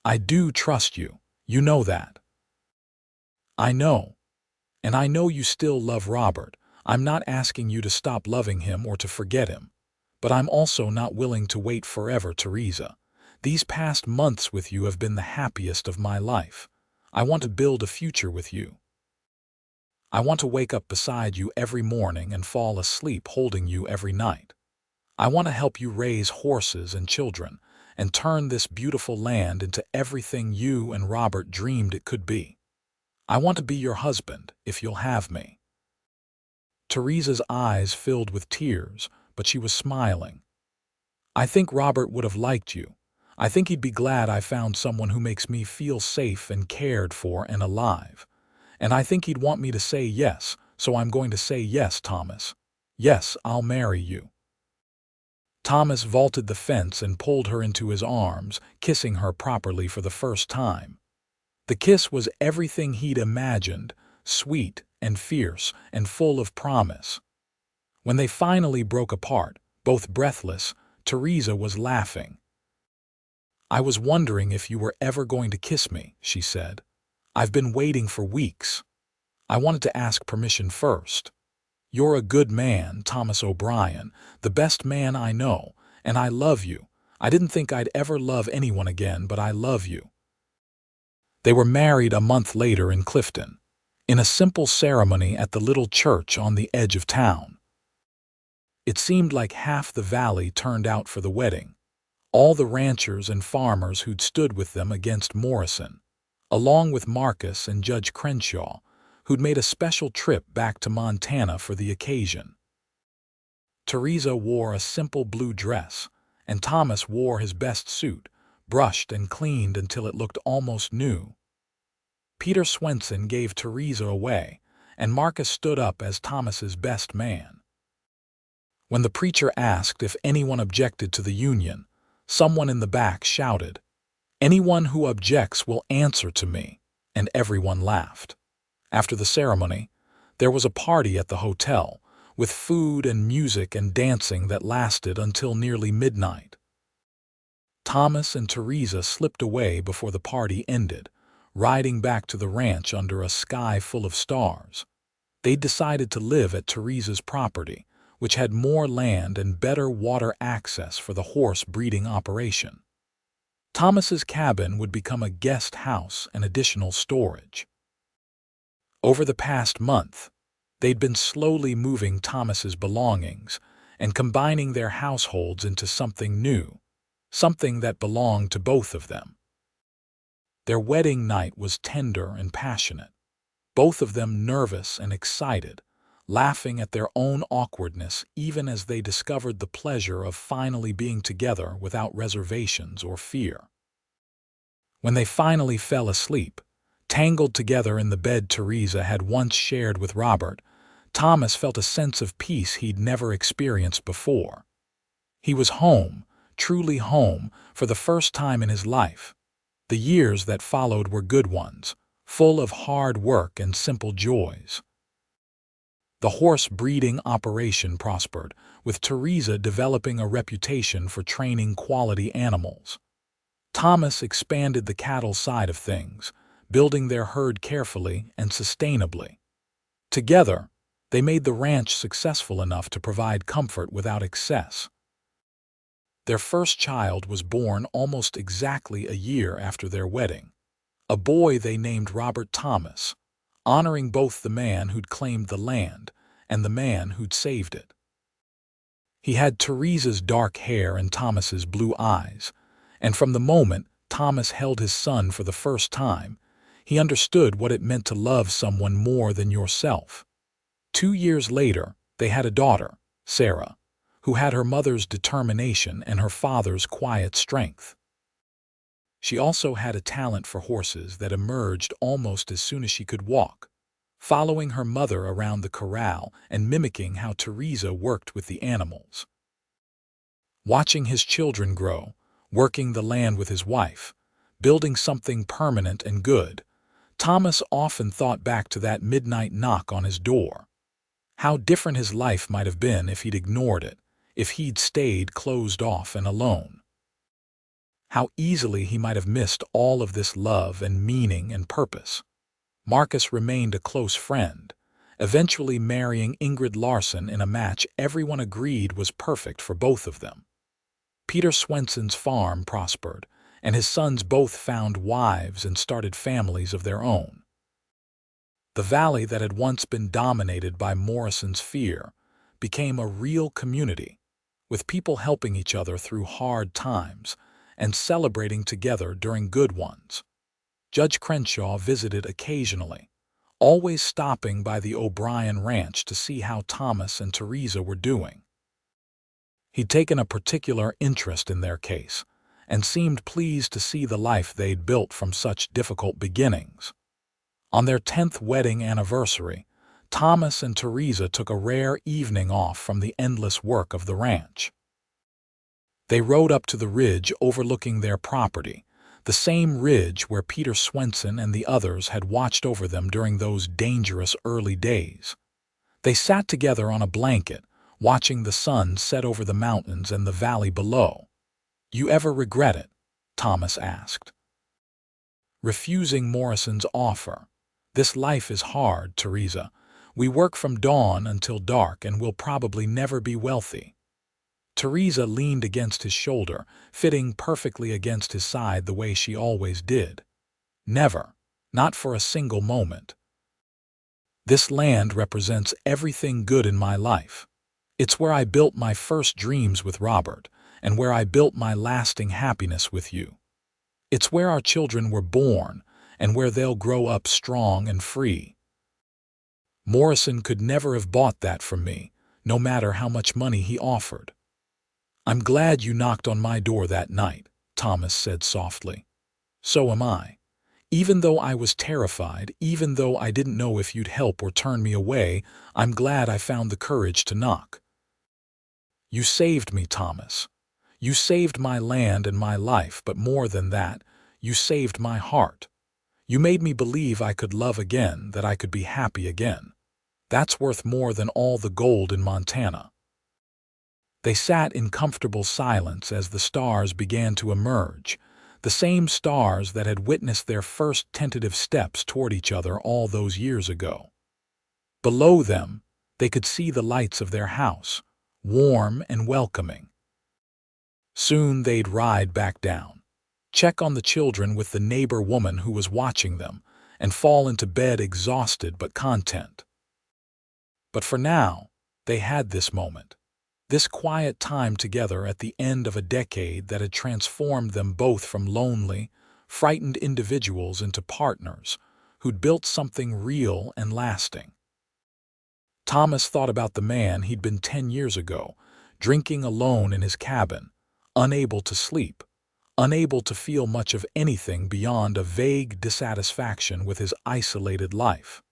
"I do trust you. You know that." "I know. And I know you still love Robert. I'm not asking you to stop loving him or to forget him. But I'm also not willing to wait forever, Theresa. These past months with you have been the happiest of my life. I want to build a future with you. I want to wake up beside you every morning and fall asleep holding you every night. I want to help you raise horses and children and turn this beautiful land into everything you and Robert dreamed it could be. I want to be your husband, if you'll have me." Theresa's eyes filled with tears, but she was smiling. "I think Robert would have liked you. I think he'd be glad I found someone who makes me feel safe and cared for and alive. And I think he'd want me to say yes, so I'm going to say yes, Thomas. Yes, I'll marry you." Thomas vaulted the fence and pulled her into his arms, kissing her properly for the first time. The kiss was everything he'd imagined, sweet and fierce and full of promise. When they finally broke apart, both breathless, Theresa was laughing. "I was wondering if you were ever going to kiss me," she said. "I've been waiting for weeks. I wanted to ask permission first. You're a good man, Thomas O'Brien, the best man I know, and I love you. I didn't think I'd ever love anyone again, but I love you." They were married a month later in Clifton, in a simple ceremony at the little church on the edge of town. It seemed like half the valley turned out for the wedding, all the ranchers and farmers who'd stood with them against Morrison, along with Marcus and Judge Crenshaw, who'd made a special trip back to Montana for the occasion. Theresa wore a simple blue dress, and Thomas wore his best suit, brushed and cleaned until it looked almost new. Peter Swenson gave Theresa away, and Marcus stood up as Thomas's best man. When the preacher asked if anyone objected to the union, someone in the back shouted, "Anyone who objects will answer to me," and everyone laughed. After the ceremony, there was a party at the hotel, with food and music and dancing that lasted until nearly midnight. Thomas and Theresa slipped away before the party ended, riding back to the ranch under a sky full of stars. They decided to live at Theresa's property, which had more land and better water access for the horse breeding operation. Thomas's cabin would become a guest house and additional storage. Over the past month, they'd been slowly moving Thomas's belongings and combining their households into something new, something that belonged to both of them. Their wedding night was tender and passionate, both of them nervous and excited, laughing at their own awkwardness even as they discovered the pleasure of finally being together without reservations or fear. When they finally fell asleep, tangled together in the bed Theresa had once shared with Robert, Thomas felt a sense of peace he'd never experienced before. He was home, truly home, for the first time in his life. The years that followed were good ones, full of hard work and simple joys. The horse breeding operation prospered, with Theresa developing a reputation for training quality animals. Thomas expanded the cattle side of things, building their herd carefully and sustainably. Together, they made the ranch successful enough to provide comfort without excess. Their first child was born almost exactly a year after their wedding, a boy they named Robert Thomas, honoring both the man who'd claimed the land and the man who'd saved it. He had Theresa's dark hair and Thomas's blue eyes, and from the moment Thomas held his son for the first time, he understood what it meant to love someone more than yourself. 2 years later, they had a daughter, Sarah, who had her mother's determination and her father's quiet strength. She also had a talent for horses that emerged almost as soon as she could walk, following her mother around the corral and mimicking how Theresa worked with the animals. Watching his children grow, working the land with his wife, building something permanent and good, Thomas often thought back to that midnight knock on his door. How different his life might have been if he'd ignored it, if he'd stayed closed off and alone. How easily he might have missed all of this love and meaning and purpose. Marcus remained a close friend, eventually marrying Ingrid Larson in a match everyone agreed was perfect for both of them. Peter Swenson's farm prospered, and his sons both found wives and started families of their own. The valley that had once been dominated by Morrison's fear became a real community, with people helping each other through hard times and celebrating together during good ones. Judge Crenshaw visited occasionally, always stopping by the O'Brien Ranch to see how Thomas and Theresa were doing. He'd taken a particular interest in their case and seemed pleased to see the life they'd built from such difficult beginnings. On their 10th wedding anniversary, Thomas and Theresa took a rare evening off from the endless work of the ranch. They rode up to the ridge overlooking their property, the same ridge where Peter Swenson and the others had watched over them during those dangerous early days. They sat together on a blanket, watching the sun set over the mountains and the valley below. "You ever regret it?" Thomas asked. "Refusing Morrison's offer. This life is hard, Theresa. We work from dawn until dark and we'll probably never be wealthy." Theresa leaned against his shoulder, fitting perfectly against his side the way she always did. "Never. Not for a single moment. This land represents everything good in my life. It's where I built my first dreams with Robert, and where I built my lasting happiness with you. It's where our children were born, and where they'll grow up strong and free. Morrison could never have bought that from me, no matter how much money he offered." "I'm glad you knocked on my door that night," Thomas said softly. "So am I. Even though I was terrified, even though I didn't know if you'd help or turn me away, I'm glad I found the courage to knock. You saved me, Thomas. You saved my land and my life, but more than that, you saved my heart. You made me believe I could love again, that I could be happy again. That's worth more than all the gold in Montana." They sat in comfortable silence as the stars began to emerge, the same stars that had witnessed their first tentative steps toward each other all those years ago. Below them, they could see the lights of their house, warm and welcoming. Soon they'd ride back down, check on the children with the neighbor woman who was watching them, and fall into bed exhausted but content. But for now, they had this moment. This quiet time together at the end of a decade that had transformed them both from lonely, frightened individuals into partners who'd built something real and lasting. Thomas thought about the man he'd been 10 years ago, drinking alone in his cabin, unable to sleep, unable to feel much of anything beyond a vague dissatisfaction with his isolated life.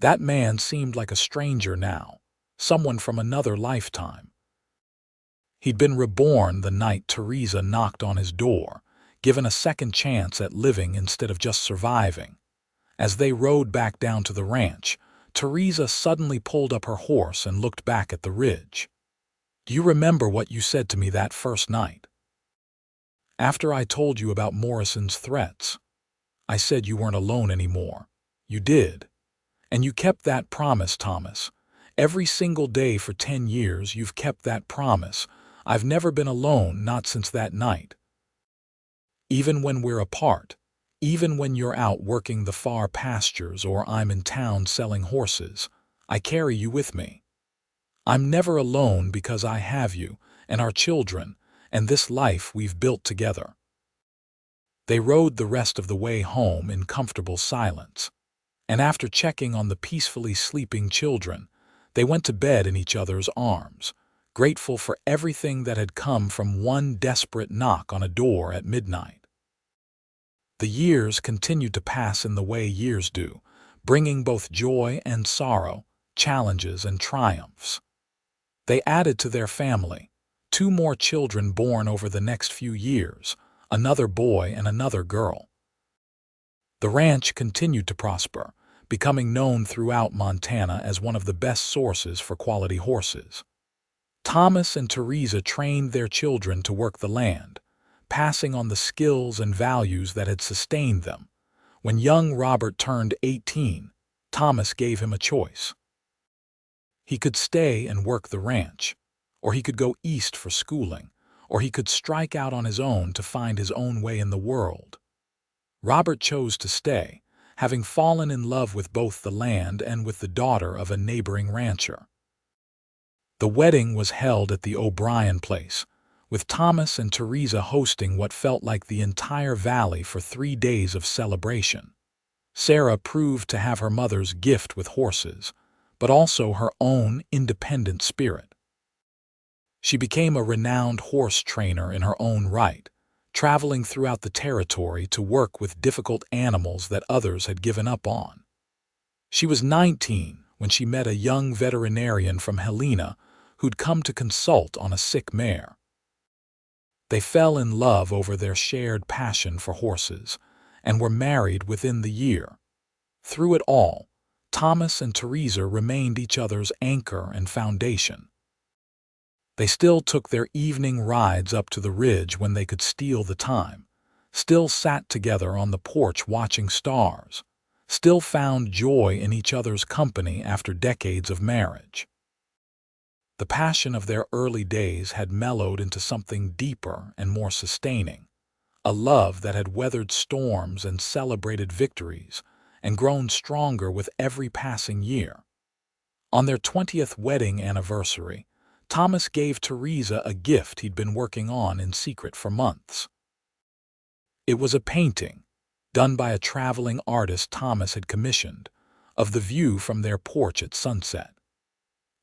That man seemed like a stranger now, someone from another lifetime. He'd been reborn the night Theresa knocked on his door, given a second chance at living instead of just surviving. As they rode back down to the ranch, Theresa suddenly pulled up her horse and looked back at the ridge. "Do you remember what you said to me that first night? After I told you about Morrison's threats, I said you weren't alone anymore. You did. And you kept that promise, Thomas. Every single day for 10 years you've kept that promise. I've never been alone, not since that night. Even when we're apart, even when you're out working the far pastures or I'm in town selling horses, I carry you with me. I'm never alone because I have you and our children and this life we've built together." They rode the rest of the way home in comfortable silence, and after checking on the peacefully sleeping children, they went to bed in each other's arms, grateful for everything that had come from one desperate knock on a door at midnight. The years continued to pass in the way years do, bringing both joy and sorrow, challenges and triumphs. They added to their family, 2 more children born over the next few years, another boy and another girl. The ranch continued to prosper, becoming known throughout Montana as one of the best sources for quality horses. Thomas and Theresa trained their children to work the land, passing on the skills and values that had sustained them. When young Robert turned 18, Thomas gave him a choice. He could stay and work the ranch, or he could go east for schooling, or he could strike out on his own to find his own way in the world. Robert chose to stay, having fallen in love with both the land and with the daughter of a neighboring rancher. The wedding was held at the O'Brien place, with Thomas and Theresa hosting what felt like the entire valley for 3 days of celebration. Sarah proved to have her mother's gift with horses, but also her own independent spirit. She became a renowned horse trainer in her own right, traveling throughout the territory to work with difficult animals that others had given up on. She was 19 when she met a young veterinarian from Helena who'd come to consult on a sick mare. They fell in love over their shared passion for horses and were married within the year. Through it all, Thomas and Theresa remained each other's anchor and foundation. They still took their evening rides up to the ridge when they could steal the time, still sat together on the porch watching stars, still found joy in each other's company after decades of marriage. The passion of their early days had mellowed into something deeper and more sustaining, a love that had weathered storms and celebrated victories, and grown stronger with every passing year. On their 20th wedding anniversary, Thomas gave Theresa a gift he'd been working on in secret for months. It was a painting, done by a traveling artist Thomas had commissioned, of the view from their porch at sunset.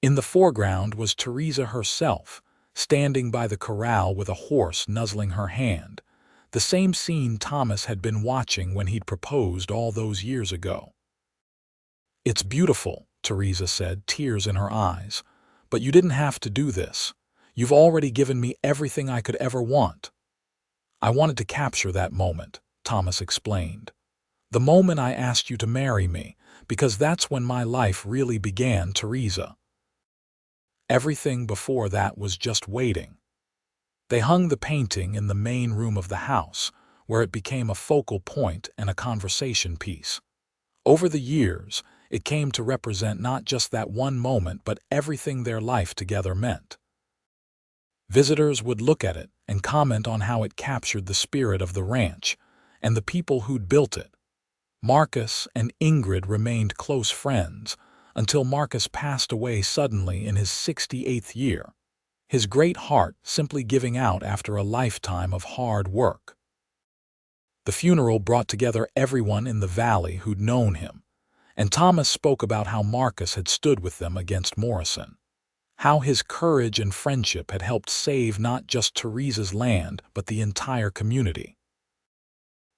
In the foreground was Theresa herself, standing by the corral with a horse nuzzling her hand, the same scene Thomas had been watching when he'd proposed all those years ago. "It's beautiful," Theresa said, tears in her eyes, "but you didn't have to do this. You've already given me everything I could ever want." "I wanted to capture that moment," Thomas explained. "The moment I asked you to marry me, because that's when my life really began, Theresa. Everything before that was just waiting." They hung the painting in the main room of the house, where it became a focal point and a conversation piece. Over the years, it came to represent not just that one moment but everything their life together meant. Visitors would look at it and comment on how it captured the spirit of the ranch and the people who'd built it. Marcus and Ingrid remained close friends until Marcus passed away suddenly in his 68th year, his great heart simply giving out after a lifetime of hard work. The funeral brought together everyone in the valley who'd known him, and Thomas spoke about how Marcus had stood with them against Morrison. how his courage and friendship had helped save not just Theresa's land, but the entire community.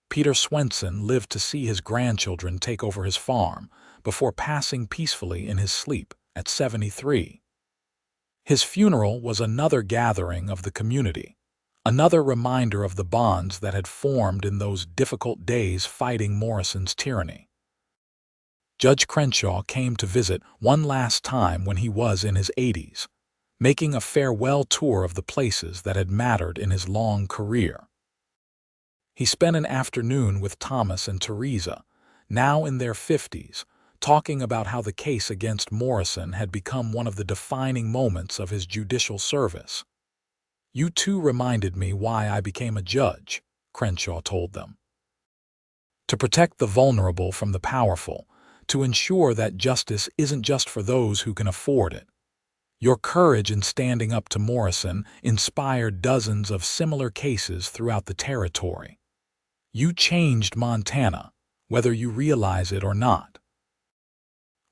Peter Swenson lived to see his grandchildren take over his farm before passing peacefully in his sleep at 73. His funeral was another gathering of the community, another reminder of the bonds that had formed in those difficult days fighting Morrison's tyranny. Judge Crenshaw came to visit one last time when he was in his 80s, making a farewell tour of the places that had mattered in his long career. He spent an afternoon with Thomas and Theresa, now in their 50s, talking about how the case against Morrison had become one of the defining moments of his judicial service. "You two reminded me why I became a judge," Crenshaw told them. "To protect the vulnerable from the powerful, to ensure that justice isn't just for those who can afford it. Your courage in standing up to Morrison inspired dozens of similar cases throughout the territory. You changed Montana, whether you realize it or not."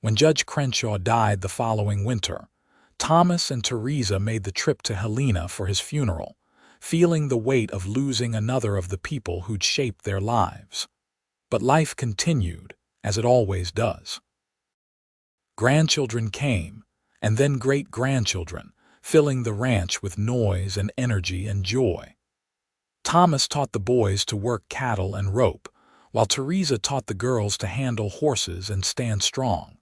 When Judge Crenshaw died the following winter, Thomas and Theresa made the trip to Helena for his funeral, feeling the weight of losing another of the people who'd shaped their lives. But life continued, as it always does. Grandchildren came, and then great-grandchildren, filling the ranch with noise and energy and joy. Thomas taught the boys to work cattle and rope, while Theresa taught the girls to handle horses and stand strong.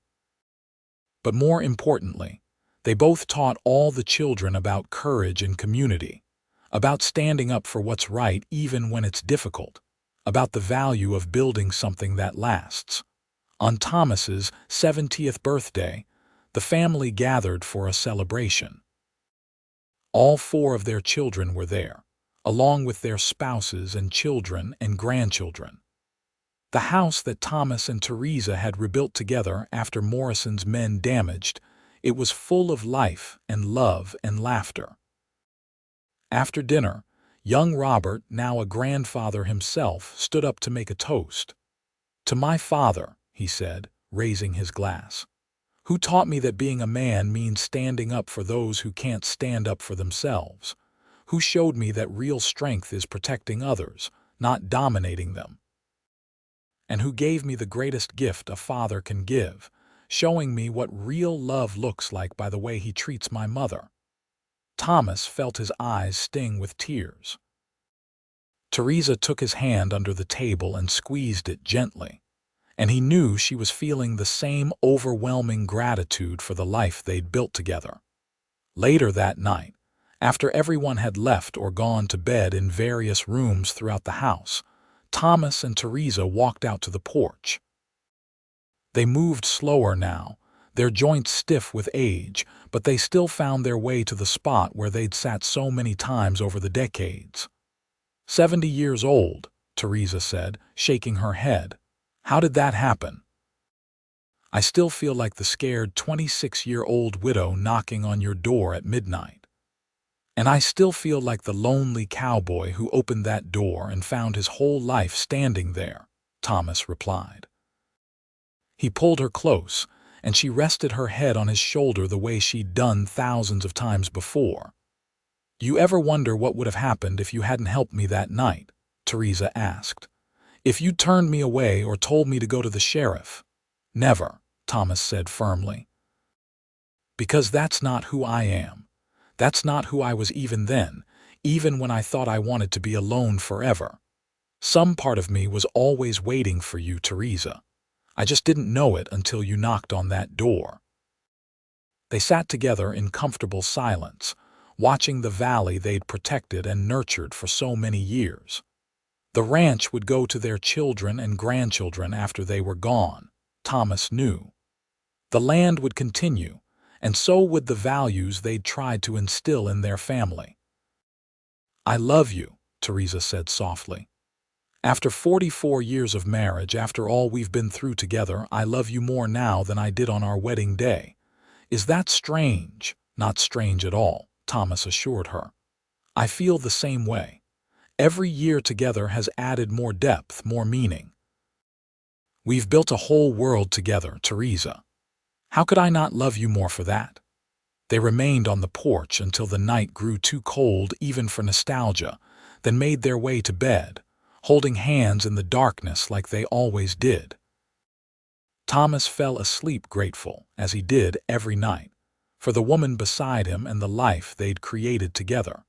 But more importantly, they both taught all the children about courage and community, about standing up for what's right even when it's difficult, about the value of building something that lasts. On Thomas's 70th birthday, the family gathered for a celebration. All 4 of their children were there, along with their spouses and children and grandchildren. The house that Thomas and Theresa had rebuilt together after Morrison's men damaged, it was full of life and love and laughter. After dinner, young Robert, now a grandfather himself, stood up to make a toast. "To my father," he said, raising his glass, "who taught me that being a man means standing up for those who can't stand up for themselves, who showed me that real strength is protecting others, not dominating them, and who gave me the greatest gift a father can give, showing me what real love looks like by the way he treats my mother." Thomas felt his eyes sting with tears. Theresa took his hand under the table and squeezed it gently, and he knew she was feeling the same overwhelming gratitude for the life they'd built together. Later that night, after everyone had left or gone to bed in various rooms throughout the house, Thomas and Theresa walked out to the porch. They moved slower now, their joints stiff with age, but they still found their way to the spot where they'd sat so many times over the decades. 70 years old, Theresa said, shaking her head. "How did that happen?" "I still feel like the scared 26-year-old widow knocking on your door at midnight. And I still feel like the lonely cowboy who opened that door and found his whole life standing there," Thomas replied. He pulled her close, and she rested her head on his shoulder the way she'd done thousands of times before. "You ever wonder what would have happened if you hadn't helped me that night?" Theresa asked. "If you turned me away or told me to go to the sheriff?" "Never," Thomas said firmly. "Because that's not who I am. That's not who I was even then, even when I thought I wanted to be alone forever. Some part of me was always waiting for you, Theresa. I just didn't know it until you knocked on that door." They sat together in comfortable silence, watching the valley they'd protected and nurtured for so many years. The ranch would go to their children and grandchildren after they were gone, Thomas knew. The land would continue, and so would the values they'd tried to instill in their family. "I love you," Theresa said softly. "After 44 years of marriage, after all we've been through together, I love you more now than I did on our wedding day. Is that strange?" "Not strange at all," Thomas assured her. "I feel the same way. Every year together has added more depth, more meaning. We've built a whole world together, Theresa. How could I not love you more for that?" They remained on the porch until the night grew too cold even for nostalgia, then made their way to bed, holding hands in the darkness like they always did. Thomas fell asleep grateful, as he did every night, for the woman beside him and the life they'd created together.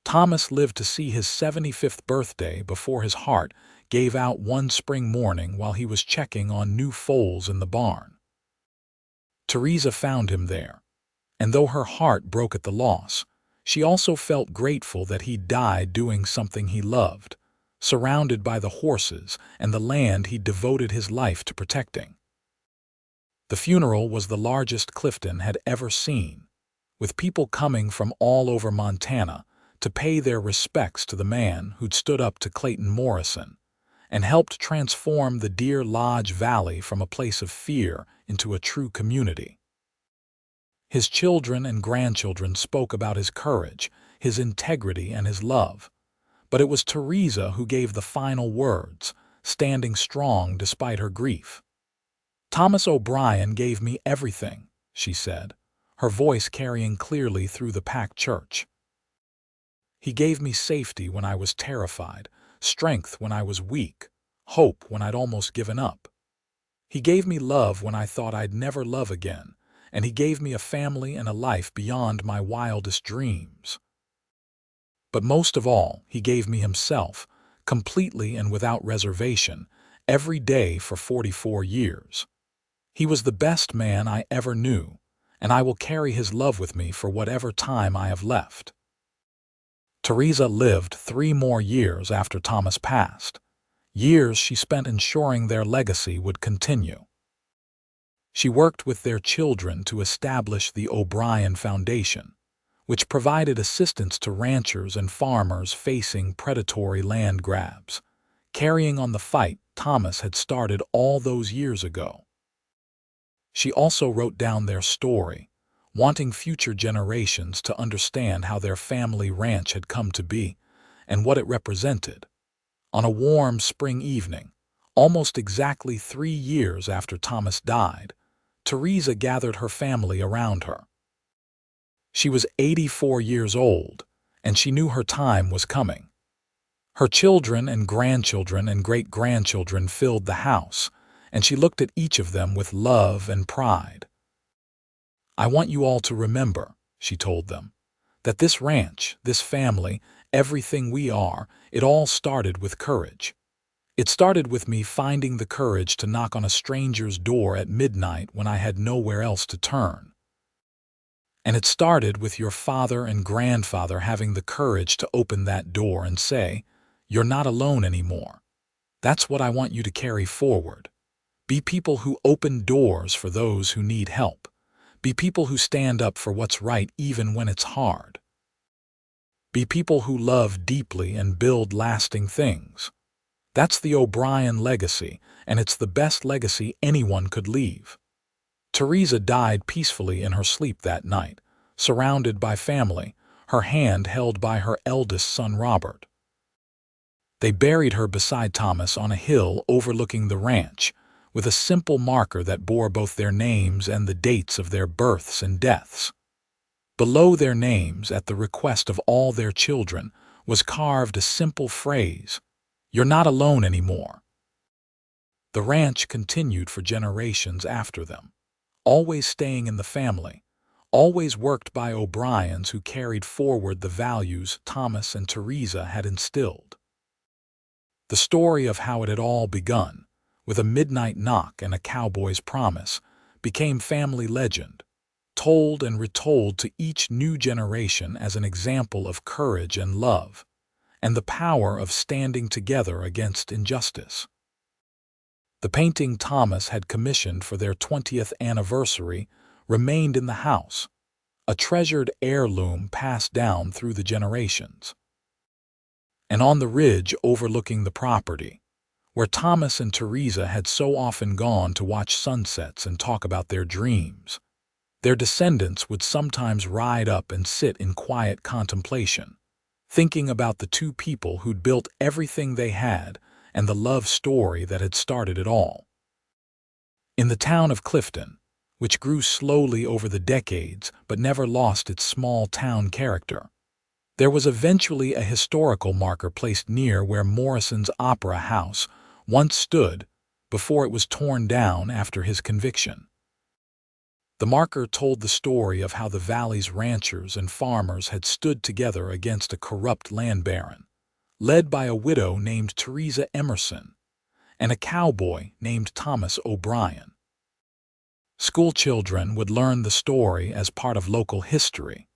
Thomas lived to see his 75th birthday before his heart gave out one spring morning while he was checking on new foals in the barn. Theresa found him there, and though her heart broke at the loss, she also felt grateful that he died doing something he loved, surrounded by the horses and the land he'd devoted his life to protecting. The funeral was the largest Clifton had ever seen, with people coming from all over Montana to pay their respects to the man who'd stood up to Clayton Morrison and helped transform the Deer Lodge Valley from a place of fear into a true community. His children and grandchildren spoke about his courage, his integrity, and his love, but it was Theresa who gave the final words, standing strong despite her grief. "Thomas O'Brien gave me everything," she said, her voice carrying clearly through the packed church. "He gave me safety when I was terrified, strength when I was weak, hope when I'd almost given up. He gave me love when I thought I'd never love again, and he gave me a family and a life beyond my wildest dreams. But most of all, he gave me himself, completely and without reservation, every day for 44 years. He was the best man I ever knew, and I will carry his love with me for whatever time I have left." Theresa lived 3 more years after Thomas passed, years she spent ensuring their legacy would continue. She worked with their children to establish the O'Brien Foundation, which provided assistance to ranchers and farmers facing predatory land grabs, carrying on the fight Thomas had started all those years ago. She also wrote down their story, wanting future generations to understand how their family ranch had come to be and what it represented. On a warm spring evening, almost exactly 3 years after Thomas died, Theresa gathered her family around her. She was 84 years old, and she knew her time was coming. Her children and grandchildren and great-grandchildren filled the house, and she looked at each of them with love and pride. "I want you all to remember," she told them, "that this ranch, this family, everything we are, it all started with courage. It started with me finding the courage to knock on a stranger's door at midnight when I had nowhere else to turn. And it started with your father and grandfather having the courage to open that door and say, 'You're not alone anymore.' That's what I want you to carry forward. Be people who open doors for those who need help. Be people who stand up for what's right even when it's hard. Be people who love deeply and build lasting things. That's the O'Brien legacy, and it's the best legacy anyone could leave." Theresa died peacefully in her sleep that night, surrounded by family, her hand held by her eldest son Robert. They buried her beside Thomas on a hill overlooking the ranch, with a simple marker that bore both their names and the dates of their births and deaths. Below their names, at the request of all their children, was carved a simple phrase, "You're not alone anymore." The ranch continued for generations after them, always staying in the family, always worked by O'Briens who carried forward the values Thomas and Theresa had instilled. The story of how it had all begun, with a midnight knock and a cowboy's promise, became family legend, told and retold to each new generation as an example of courage and love, and the power of standing together against injustice. The painting Thomas had commissioned for their 20th anniversary remained in the house, a treasured heirloom passed down through the generations. And on the ridge overlooking the property, where Thomas and Theresa had so often gone to watch sunsets and talk about their dreams, their descendants would sometimes ride up and sit in quiet contemplation, thinking about the 2 people who'd built everything they had and the love story that had started it all. In the town of Clifton, which grew slowly over the decades but never lost its small-town character. There was eventually a historical marker placed near where Morrison's Opera House once stood before it was torn down after his conviction. The marker told the story of how the valley's ranchers and farmers had stood together against a corrupt land baron, led by a widow named Theresa Emerson and a cowboy named Thomas O'Brien. Schoolchildren would learn the story as part of local history,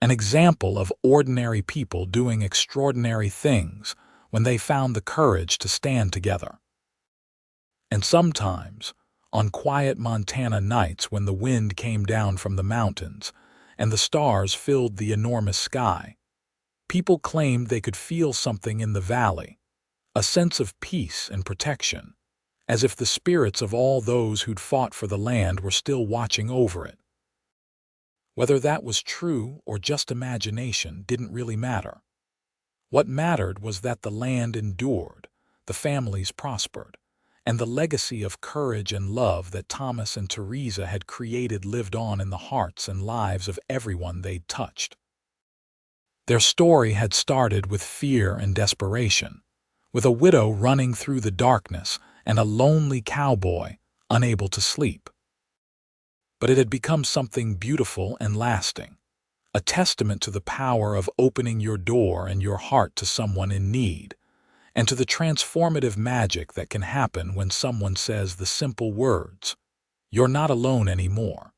an example of ordinary people doing extraordinary things when they found the courage to stand together. And sometimes, on quiet Montana nights when the wind came down from the mountains and the stars filled the enormous sky, people claimed they could feel something in the valley, a sense of peace and protection, as if the spirits of all those who'd fought for the land were still watching over it. Whether that was true or just imagination didn't really matter. What mattered was that the land endured, the families prospered, and the legacy of courage and love that Thomas and Theresa had created lived on in the hearts and lives of everyone they'd touched. Their story had started with fear and desperation, with a widow running through the darkness and a lonely cowboy unable to sleep. But it had become something beautiful and lasting, a testament to the power of opening your door and your heart to someone in need, and to the transformative magic that can happen when someone says the simple words, "You're not alone anymore."